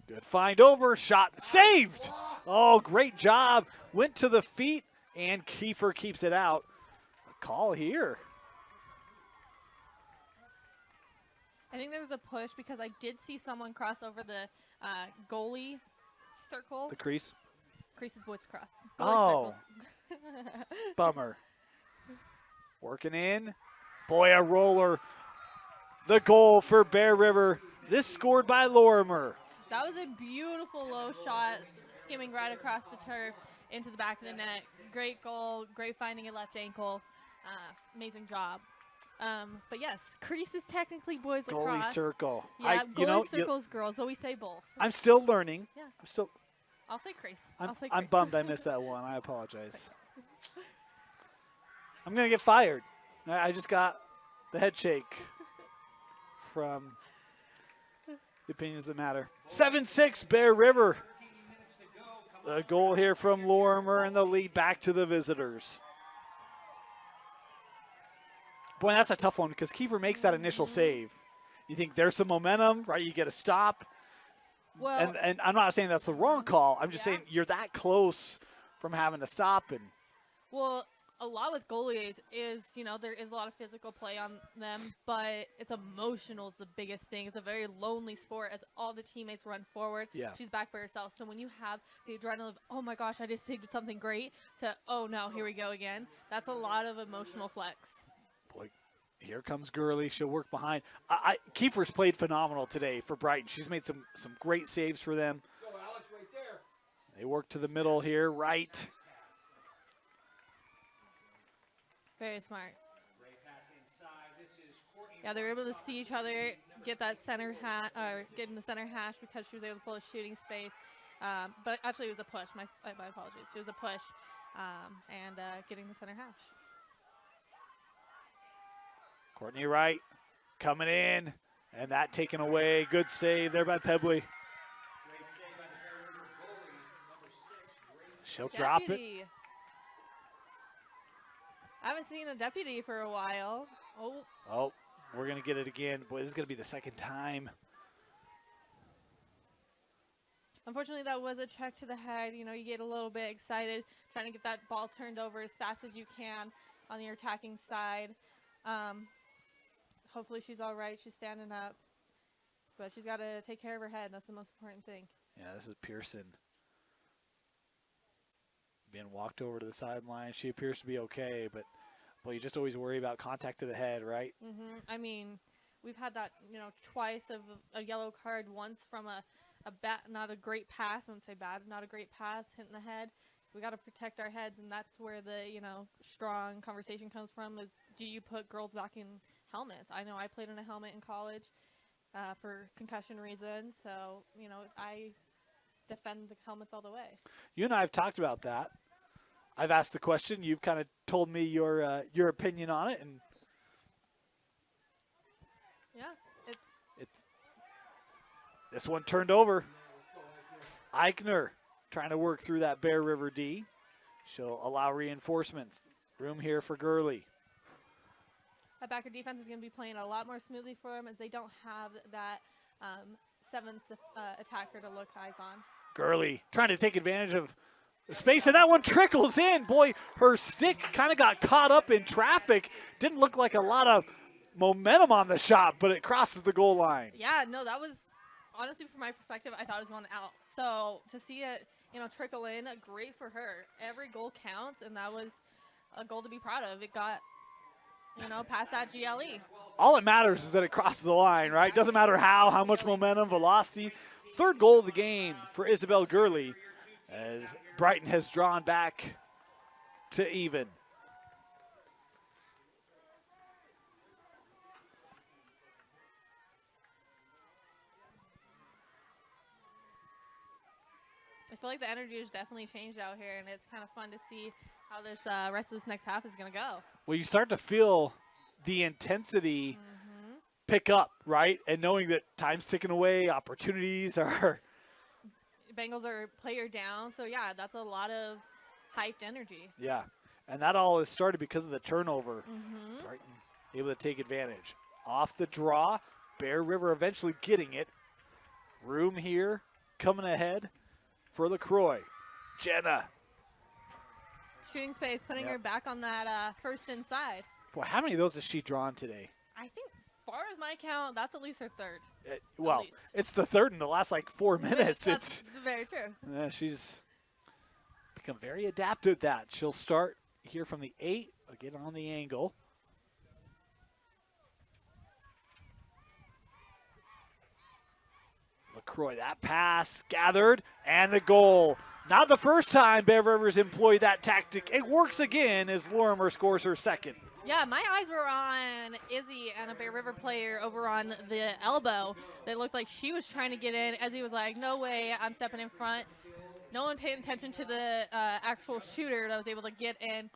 Good find over, shot saved. Oh, great job. Went to the feet, and Kiefer keeps it out. A call here. I think there was a push because I did see someone cross over the goalie circle. The crease. Creases boys across. Oh. Bummer. Working in. Boy, a roller. The goal for Bear River. This scored by Lorimer. That was a beautiful low shot, skimming right across the turf into the back of the net. Great goal, great finding at left ankle. Amazing job. But yes, crease is technically boys Goalie lacrosse. circle. Yeah, goalie circle's girls, but we say both. I'm still learning. Yeah. I'll say crease. I'll say crease. I'm bummed I missed that one. I apologize. I'm going to get fired. I just got the head shake from the opinions that matter. 7-6 Bear River. The goal here from Lorimer and the lead back to the visitors. Boy, that's a tough one because Kiefer makes that initial save. You think there's some momentum, right? You get a stop. Well, And I'm not saying that's the wrong call. I'm just saying you're that close from having to stop. And well, a lot with goalies is, you know, there is a lot of physical play on them, but it's emotional is the biggest thing. It's a very lonely sport as all the teammates run forward. Yeah. She's back by herself. So when you have the adrenaline of, oh my gosh, I just did something great, to, oh no, here we go again, that's a lot of emotional flex. boy, here comes Gurley. She'll work behind. Kiefer's played phenomenal today for Brighton. She's made some great saves for them. Go, Alex, right there. They work to the middle here, right. Very smart. Great pass inside. This is Courtney. Yeah, they were able to see each other, get that center or get in the center hash because she was able to pull a shooting space. But actually, it was a push. My apologies. It was a push and getting the center hash. Courtney Wright coming in, and that taken away. Good save there by Pebley. Great save by the Bear River goalie, number 6. Great She'll drop it. Deputy. I haven't seen a deputy for a while. Oh, Oh, we're going to get it again. Boy, this is going to be the second time. unfortunately, that was a check to the head. You know, you get a little bit excited trying to get that ball turned over as fast as you can on your attacking side. Hopefully she's all right. She's standing up. But she's got to take care of her head. That's the most important thing. Yeah, this is Pearson being walked over to the sideline. She appears to be okay, but well, you just always worry about contact to the head, right? I mean, we've had that, you know, twice of a yellow card, once from a not a great pass. I wouldn't say bad, not a great pass, hitting the head. We got to protect our heads, and that's where the, you know, strong conversation comes from is, do you put girls back in helmets? I know I played in a helmet in college for concussion reasons, so, you know, I defend the helmets all the way. You and I have talked about that. I've asked the question. You've kind of told me your opinion on it, and Yeah, it's this one turned over. Eichner trying to work through that Bear River D. She'll allow reinforcements. Room here for Gurley. that backer defense is going to be playing a lot more smoothly for them as they don't have that seventh attacker to look eyes on. Gurley trying to take advantage of the space, and that one trickles in. Boy, her stick kind of got caught up in traffic. Didn't look like a lot of momentum on the shot, but it crosses the goal line. Yeah, no, that was, honestly, from my perspective, I thought it was going out. So to see it, you know, trickle in, great for her. Every goal counts, and that was a goal to be proud of. It got, you know, past that GLE. All it matters is that it crosses the line, right? Doesn't matter how much momentum, velocity. Third goal of the game for Isabel Gurley as Brighton has drawn back to even. I feel like the energy has definitely changed out here, and it's kind of fun to see how this rest of this next half is going to go. Well, you start to feel the intensity pick up, right? And knowing that time's ticking away, opportunities are. Bengals are player down, so yeah, that's a lot of hyped energy. Yeah, and that all has started because of the turnover. Brighton able to take advantage. Off the draw, Bear River eventually getting it. Room here, coming ahead for LaCroix. Jenna. Shooting space, putting her back on that first inside. Boy, how many of those has she drawn today? I think, as far as my count, that's at least her third. Well, least. it's the third in the last like 4 minutes. That's very true. She's become very adept at that. She'll start here from the 8, again on the angle. LaCroix, that pass gathered, and the goal. Not the first time Bear Rivers employed that tactic. It works again as Lorimer scores her second. Yeah, my eyes were on Izzy and a Bear River player over on the elbow. That looked like she was trying to get in. Izzy was like, no way, I'm stepping in front. No one paid attention to the actual shooter that was able to get in,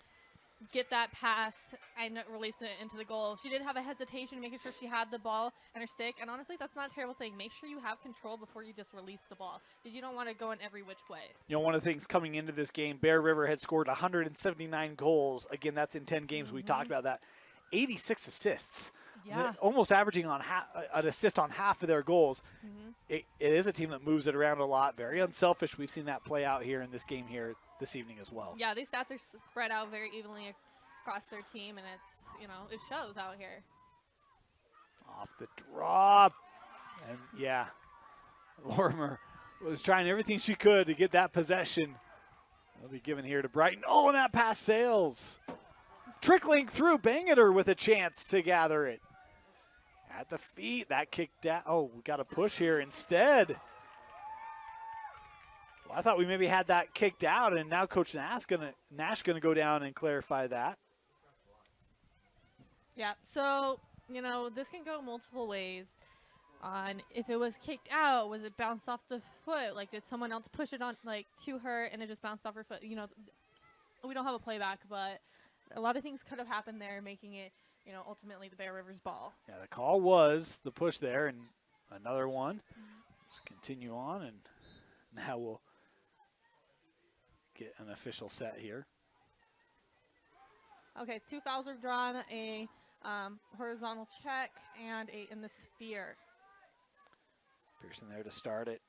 get that pass, and release it into the goal. She did have a hesitation, making sure she had the ball and her stick. And honestly, that's not a terrible thing. Make sure you have control before you just release the ball, because you don't want to go in every which way. You know, one of the things coming into this game, Bear River had scored 179 goals. Again, that's in 10 games. We talked about that. 86 assists. Yeah. Almost averaging on an assist on half of their goals. It is a team that moves it around a lot. Very unselfish. We've seen that play out here in this game here this evening as well. Yeah, these stats are spread out very evenly across their team, and it's, you know, it shows out here. Off the drop. And, yeah, Lorimer was trying everything she could to get that possession. It'll be given here to Brighton. Oh, and that pass sails. Trickling through, Bangeter with a chance to gather it. At the feet, that kick down. Oh, we got a push here instead. I thought we maybe had that kicked out, and now Coach Nash gonna go down and clarify that. Yeah, so, this can go multiple ways. On if it was kicked out, was it bounced off the foot? Like, did someone else push it on, like, to her and it just bounced off her foot? We don't have a playback, but a lot of things could have happened there, making it, ultimately the Bear River's ball. Yeah, the call was the push there, and another one. Let's continue on, and now we'll get an official set here. Okay, 2 fouls are drawn, a horizontal check and a in the sphere. Pearson there to start it.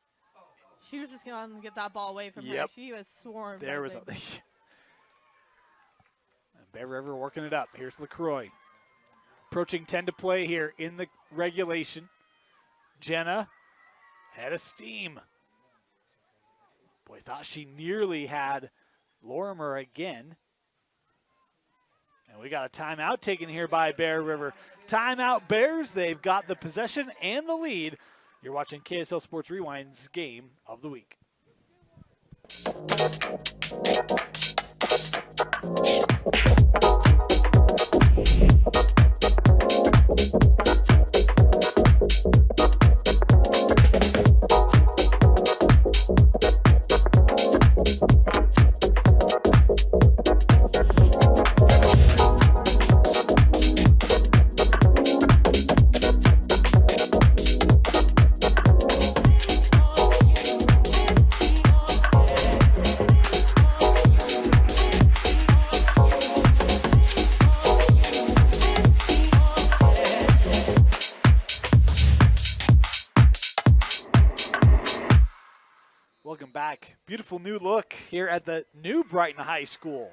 She was just going to get that ball away from her. Yep. She was swarmed. There was and Bear River working it up. Here's LaCroix. Approaching 10 to play here in the regulation. Jenna had a steam. Boy, thought she nearly had Lorimer again. And we got a timeout taken here by Bear River. Timeout Bears. They've got the possession and the lead. You're watching KSL Sports Rewind's Game of the Week. Welcome back. Beautiful new look here at the new Brighton High School.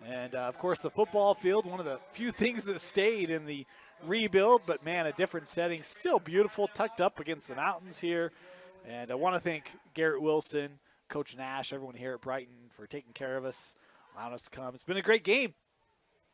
And, of course, the football field, one of the few things that stayed in the rebuild, but, man, a different setting. Still beautiful, tucked up against the mountains here. And I want to thank Garrett Wilson, Coach Nash, everyone here at Brighton for taking care of us, allowing us to come. It's been a great game.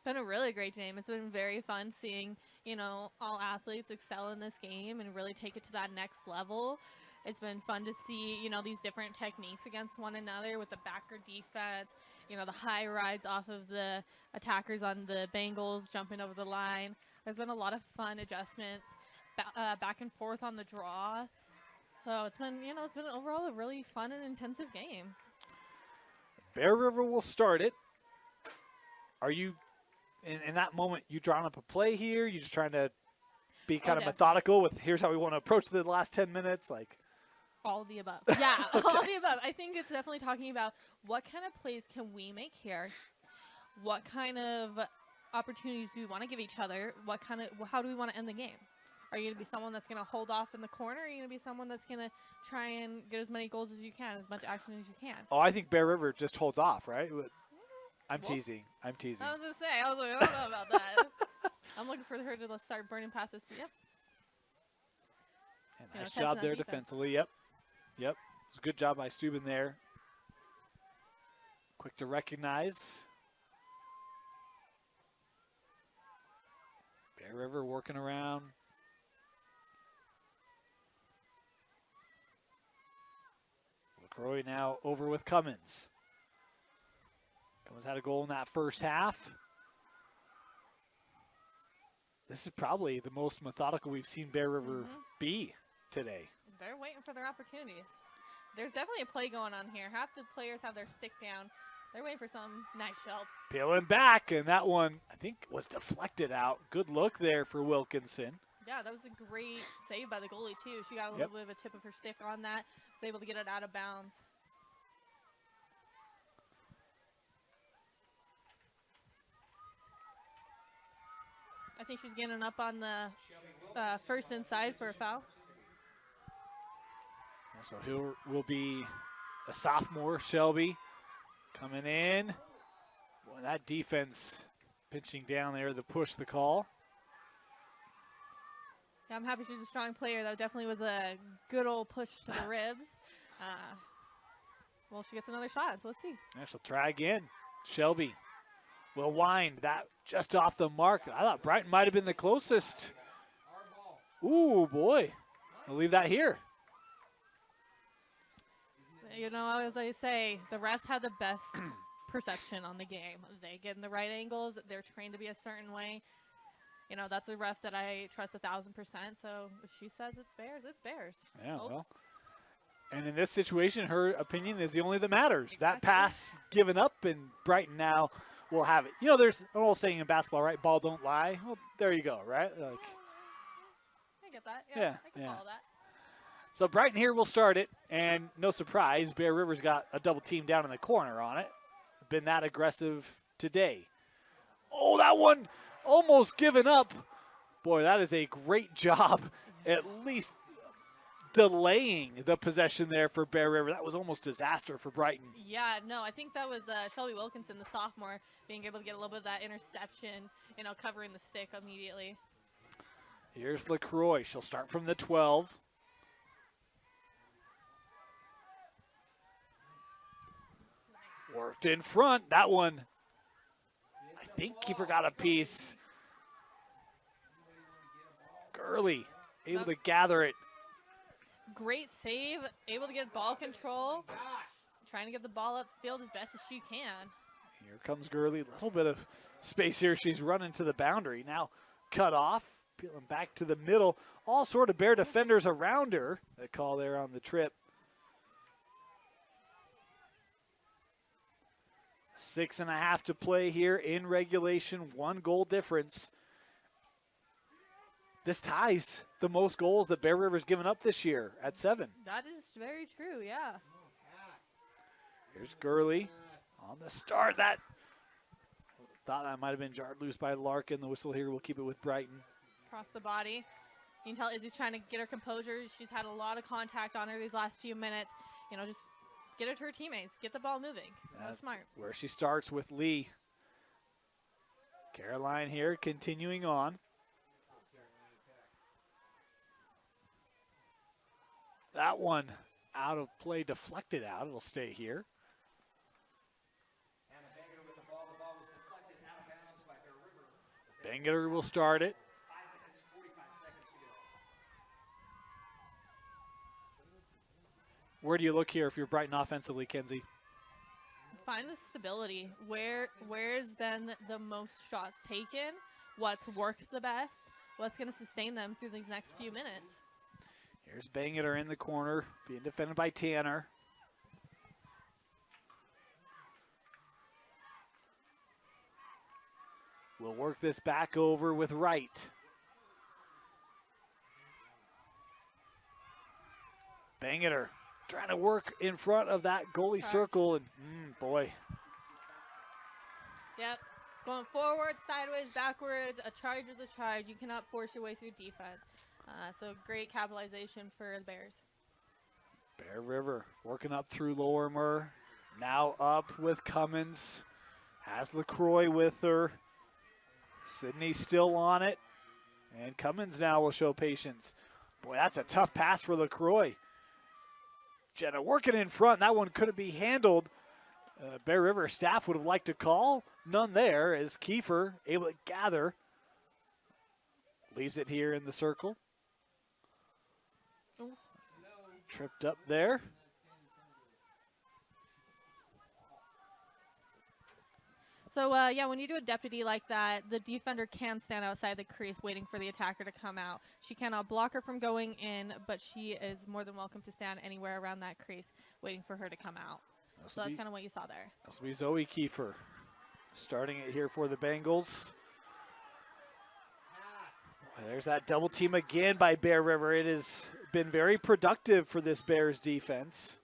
Been a really great game. It's been very fun seeing, all athletes excel in this game and really take it to that next level. It's been fun to see, these different techniques against one another with the backer defense, the high rides off of the attackers on the Bengals jumping over the line. There's been a lot of fun adjustments back and forth on the draw. So it's been, it's been overall a really fun and intensive game. Bear River will start it. Are you, in that moment, you drawing up a play here? You just trying to be kind of methodical with here's how we want to approach the last 10 minutes? Like, all of the above. Yeah, okay. All of the above. I think it's definitely talking about what kind of plays can we make here? What kind of opportunities do we want to give each other? How do we want to end the game? Are you going to be someone that's going to hold off in the corner? Or are you going to be someone that's going to try and get as many goals as you can, as much action as you can? Oh, I think Bear River just holds off, right? I'm teasing. I was going to say, I don't know about that. I'm looking for her to start burning passes to you. Nice job there defensively. Yep. It was a good job by Steuben there. Quick to recognize. Bear River working around. LaCroix now over with Cummins. Cummins had a goal in that first half. This is probably the most methodical we've seen Bear River be today. They're waiting for their opportunities. There's definitely a play going on here. Half the players have their stick down. They're waiting for some nice help. Peeling back, and that one, I think, was deflected out. Good look there for Wilkinson. Yeah, that was a great save by the goalie, too. She got a little bit of a tip of her stick on that. Was able to get it out of bounds. I think she's getting up on the first inside for a foul. So here will be a sophomore, Shelby, coming in. Boy, that defense pinching down there, the push, the call. Yeah, I'm happy she's a strong player. That definitely was a good old push to the ribs. Well, she gets another shot, so let's see. Yeah, she'll try again. Shelby will wind that just off the mark. I thought Brighton might have been the closest. Ooh, boy. I'll leave that here. You know, as I say, the refs have the best perception on the game. They get in the right angles. They're trained to be a certain way. You know, that's a ref that I trust 1,000%. So if she says it's Bears, it's Bears. Yeah, Oh, well. And in this situation, her opinion is the only that matters. That Exactly. pass given up, and Brighton now will have it. You know, there's an old saying in basketball, right? Ball don't lie. Well, there you go, right? Like, I get that. Yeah, I can yeah. follow that. so Brighton here will start it, and no surprise, Bear River's got a double team down in the corner on it. Been that aggressive today. Oh, that one almost given up. Boy, that is a great job, at least delaying the possession there for Bear River. That was almost disaster for Brighton. Yeah, no, I think that was Shelby Wilkinson, the sophomore, being able to get a little bit of that interception, you know, covering the stick immediately. Here's LaCroix. She'll start from the 12. Worked in front. That one, I think he forgot a piece. Gurley able to gather it. Great save, able to get ball control, trying to get the ball upfield as best as she can. Here comes Gurley. A little bit of space here. She's running to the boundary. Now cut off. Peeling back to the middle. All sort of Bear defenders around her. That call there on the trip. 6.5 to play here in regulation. 1 goal difference. This ties the most goals that Bear River's given up this year at 7. That is very true, yeah. Here's Gurley on the start. That thought that might have been jarred loose by Larkin. The whistle here will keep it with Brighton. Across the body. You can tell Izzy's trying to get her composure. She's had a lot of contact on her these last few minutes. You know, just get it to her teammates. Get the ball moving. That was smart. Where she starts with Lee. Caroline here continuing on. That one out of play, deflected out. It'll stay here. And a Bangerter with the ball. The ball was deflected out of bounds by Bear River. Bangerter will start it. 5 minutes, 45 seconds to go. Where do you look here if you're Brighton offensively, Kenzie? Find the stability. Where's been the most shots taken? What's worked the best? What's going to sustain them through these next few minutes? Here's Bangerter in the corner, being defended by Tanner. We'll work this back over with Wright. Bangerter trying to work in front of that goalie Charge. circle, and boy. Yep. Going forward, sideways, backwards, a charge is a charge. You cannot force your way through defense. So great capitalization for the Bears. Bear River working up through Lorimer. Now up with Cummins. Has LaCroix with her. Sydney still on it. And Cummins now will show patience. Boy, that's a tough pass for LaCroix. Jenna working in front. That one couldn't be handled. Bear River staff would have liked to call. None there as Kiefer able to gather. Leaves it here in the circle. Ooh. Tripped up there. So, yeah, when you do a deputy like that, the defender can stand outside the crease waiting for the attacker to come out. She cannot block her from going in, but she is more than welcome to stand anywhere around that crease waiting for her to come out. So that's kind of what you saw there. This will be Zoe Kiefer starting it here for the Bengals. There's that double team again by Bear River. It has been very productive for this Bears defense.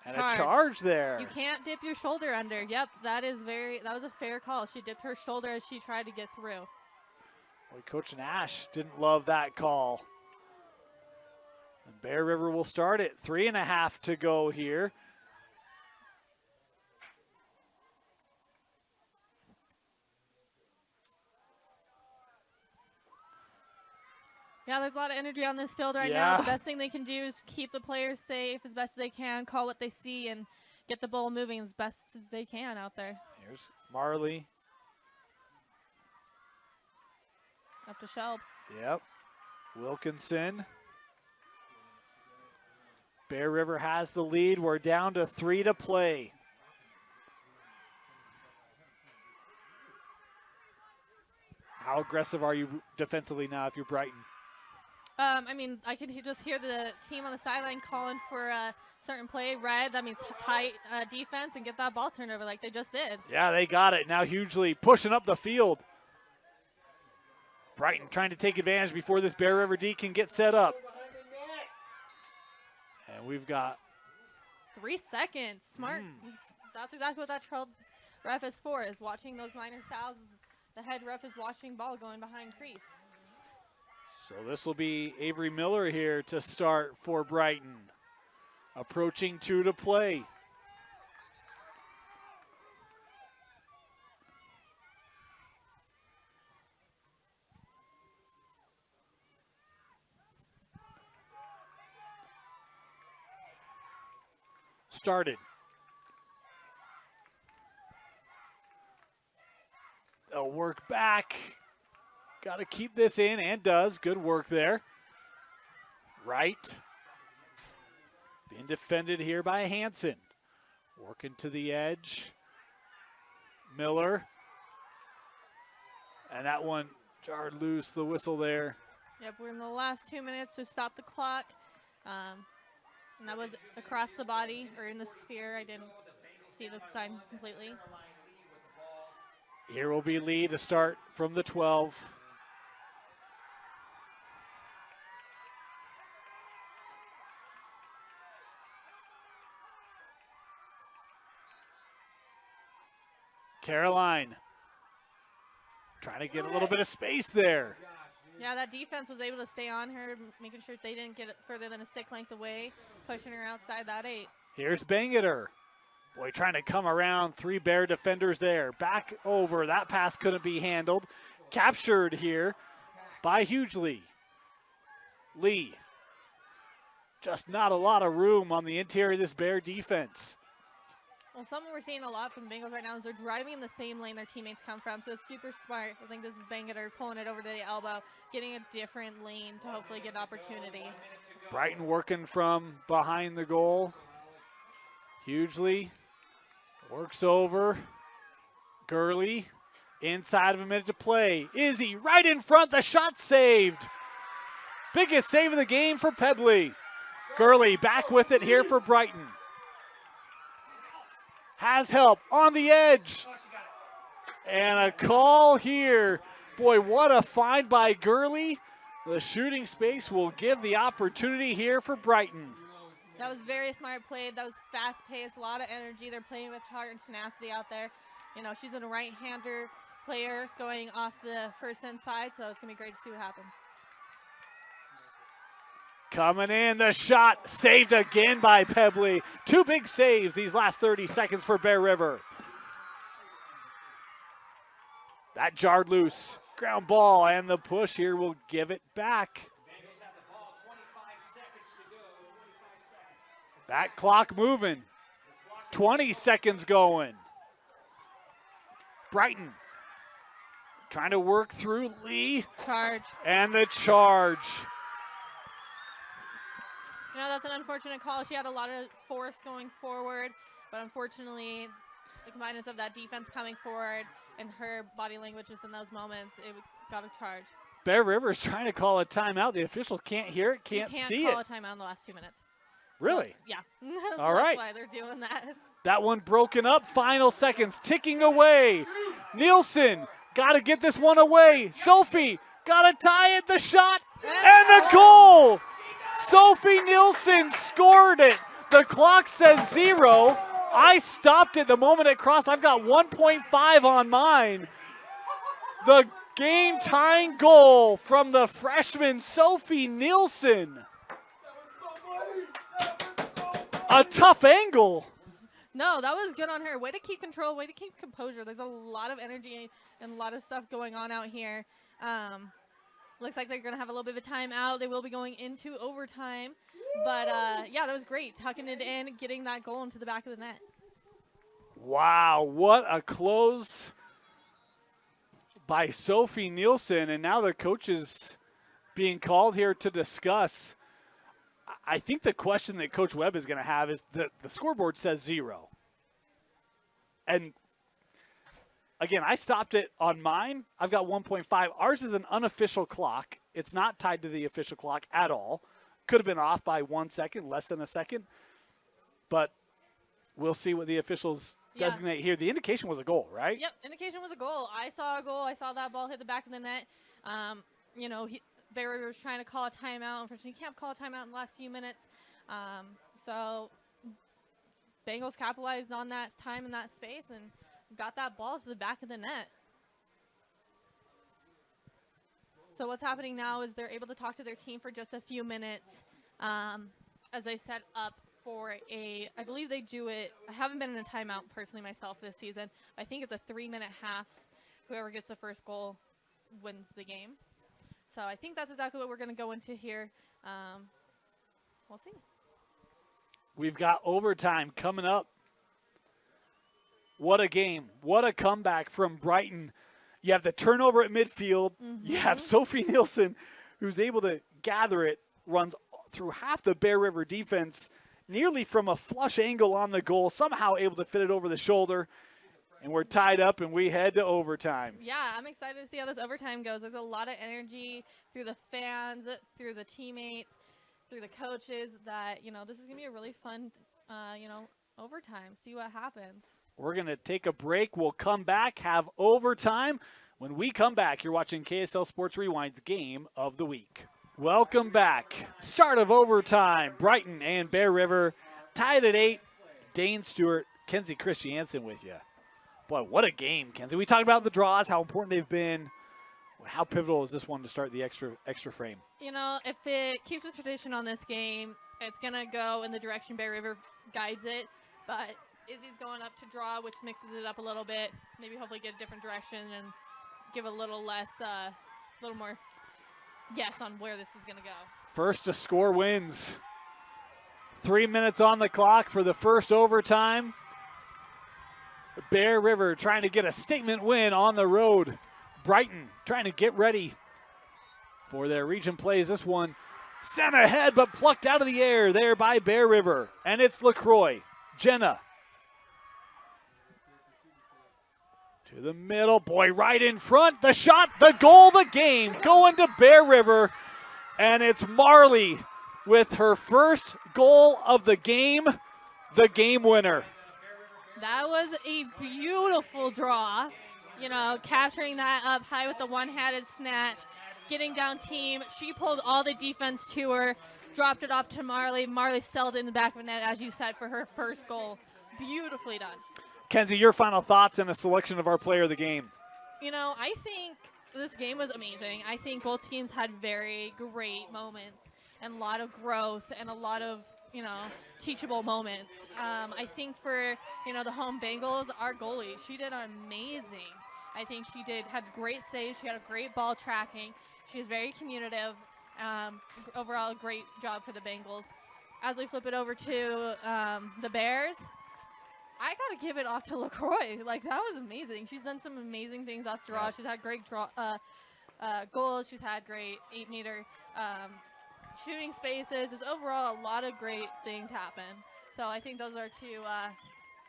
And a charge there. You can't dip your shoulder under. Yep, that was a fair call. She dipped her shoulder as she tried to get through. Boy, Coach Nash didn't love that call. And Bear River will start it. 3.5 to go here. Yeah, there's a lot of energy on this field right now. The best thing they can do is keep the players safe as best as they can, call what they see, and get the ball moving as best as they can out there. Here's Marley. Up to Shelb. Yep. Wilkinson. Bear River has the lead. We're down to 3 to play. How aggressive are you defensively now if you're Brighton? I mean, I can just hear the team on the sideline calling for a certain play. Red, that means tight defense and get that ball turned over like they just did. Yeah, they got it. Now hugely pushing up the field. Brighton trying to take advantage before this Bear River D can get set up. And we've got 3 seconds. Smart. That's exactly what that trail ref is for, is watching those minor fouls. The head ref is watching ball going behind crease. So this will be Avery Miller here to start for Brighton. Approaching 2 to play. Started. They'll work back. Got to keep this in, and does. Good work there. Right. Being defended here by Hansen. Working to the edge. Miller. And that one jarred loose, the whistle there. Yep, we're in the last 2 minutes to stop the clock. And that was across the body, or in the sphere. I didn't see the sign completely. Here will be Lee to start from the 12. Caroline trying to get a little bit of space there. Yeah, that defense was able to stay on her, making sure they didn't get it further than a stick length away, pushing her outside that 8. Here's Bangeter. Boy, trying to come around. 3 Bear defenders there. Back over. That pass couldn't be handled. Captured here by Hughley. Lee. Just not a lot of room on the interior of this Bear defense. Well, something we're seeing a lot from the Bengals right now is they're driving in the same lane their teammates come from, so it's super smart. I think this is Bangeter pulling it over to the elbow, getting a different lane to hopefully get opportunity. Brighton working from behind the goal. Hughley works over. Gurley inside of a minute to play. Izzy right in front, the shot saved. Biggest save of the game for Pebley. Gurley back with it here for Brighton. Has help on the edge. And a call here. Boy, what a find by Gurley. The shooting space will give the opportunity here for Brighton. That was very smart play. That was fast-paced, a lot of energy. They're playing with heart and tenacity out there. You know, she's a right-hander player going off the first inside, so it's going to be great to see what happens. Coming in, the shot saved again by Pebley. 2 big saves these last 30 seconds for Bear River. That jarred loose. Ground ball, and the push here will give it back. Bengals have the ball, 25 seconds to go. 25 seconds. That clock moving. 20 seconds going. Brighton trying to work through Lee. Charge. And the charge. You know, that's an unfortunate call. She had a lot of force going forward, but unfortunately, the combinance of that defense coming forward and her body language just in those moments, it got a charge. Bear River's trying to call a timeout. The official can't hear it, can't see it. You can't call a timeout in the last 2 minutes. Really? So, yeah. So All right. That's why they're doing that. That one broken up. Final seconds ticking away. Nielsen got to get this one away. Sophie got to tie it. The shot and the goal. Sophie Nielsen scored it. The clock says 0. I stopped it the moment it crossed. I've got 1.5 on mine. The game-tying goal from the freshman Sophie Nielsen. A tough angle. No, that was good on her. Way to keep control, way to keep composure. There's a lot of energy and a lot of stuff going on out here. Looks like they're going to have a little bit of a timeout. They will be going into overtime. But, yeah, that was great. Tucking it in, getting that goal into the back of the net. Wow, what a close by Sophie Nielsen. And now the coach is being called here to discuss I think the question that Coach Webb is going to have is the scoreboard says 0. And again, I stopped it on mine. I've got 1.5. Ours is an unofficial clock. It's not tied to the official clock at all. Could have been off by 1 second, less than a second. But we'll see what the officials designate here. The indication was a goal, right? Yep, indication was a goal. I saw a goal. I saw that ball hit the back of the net. Bear River was trying to call a timeout. Unfortunately, you can't call a timeout in the last few minutes. So Bengals capitalized on that time in that space and got that ball to the back of the net. So what's happening now is they're able to talk to their team for just a few minutes as they set up for I believe they do it, I haven't been in a timeout personally myself this season. I think it's a 3-minute halves. Whoever gets the first goal wins the game. So I think that's exactly what we're going to go into here. We'll see. We've got overtime coming up. What a game. What a comeback from Brighton. You have the turnover at midfield. You have Sophie Nielsen, who's able to gather it, runs through half the Bear River defense, nearly from a flush angle on the goal, somehow able to fit it over the shoulder. And we're tied up, and we head to overtime. Yeah, I'm excited to see how this overtime goes. There's a lot of energy through the fans, through the teammates, through the coaches that, this is going to be a really fun, overtime. See what happens. We're going to take a break. We'll come back, have overtime. When we come back, you're watching KSL Sports Rewind's Game of the Week. Welcome back. Start of overtime. Brighton and Bear River tied at 8. Dane Stewart, Kenzie Christiansen with you. Boy, what a game, Kenzie. We talked about the draws, how important they've been. How pivotal is this one to start the extra frame? If it keeps the tradition on this game, it's going to go in the direction Bear River guides it. But Izzy's going up to draw, which mixes it up a little bit. Maybe hopefully get a different direction and give a little less, little more guess on where this is going to go. First to score wins. 3 minutes on the clock for the first overtime. Bear River trying to get a statement win on the road. Brighton trying to get ready for their region plays. This one sent ahead but plucked out of the air there by Bear River. And it's LaCroix. Jenna. To the middle. Boy, right in front. The shot, the goal, the game going to Bear River. And it's Marley with her first goal of the game winner. That was a beautiful draw. Capturing that up high with the one-handed snatch, getting down team. She pulled all the defense to her, dropped it off to Marley. Marley sailed in the back of the net, as you said, for her first goal. Beautifully done. Kenzie, your final thoughts and a selection of our player of the game. I think this game was amazing. I think both teams had very great moments and a lot of growth and a lot of, teachable moments. I think for, the home Bengals, our goalie, she did amazing. I think she had great saves. She had a great ball tracking. She was very communicative. Overall, a great job for the Bengals. As we flip it over to the Bears, I got to give it off to LaCroix. That was amazing. She's done some amazing things off draw. Yeah. She's had great goals. She's had great 8-meter shooting spaces. Just overall, a lot of great things happen. So I think those are two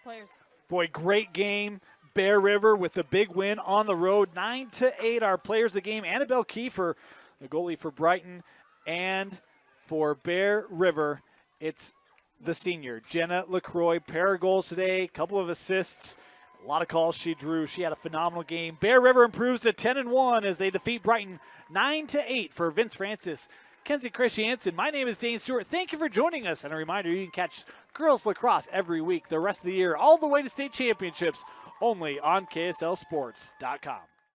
players. Boy, great game. Bear River with the big win on the road. 9-8, our players of the game. Annabelle Kiefer, the goalie for Brighton. And for Bear River, it's the senior, Jenna LaCroix. Pair of goals today, couple of assists, a lot of calls she drew. She had a phenomenal game. Bear River improves to 10-1 as they defeat Brighton 9-8 for Vince Francis. Kenzie Christiansen, my name is Dane Stewart. Thank you for joining us. And a reminder, you can catch girls lacrosse every week, the rest of the year, all the way to state championships, only on KSLSports.com.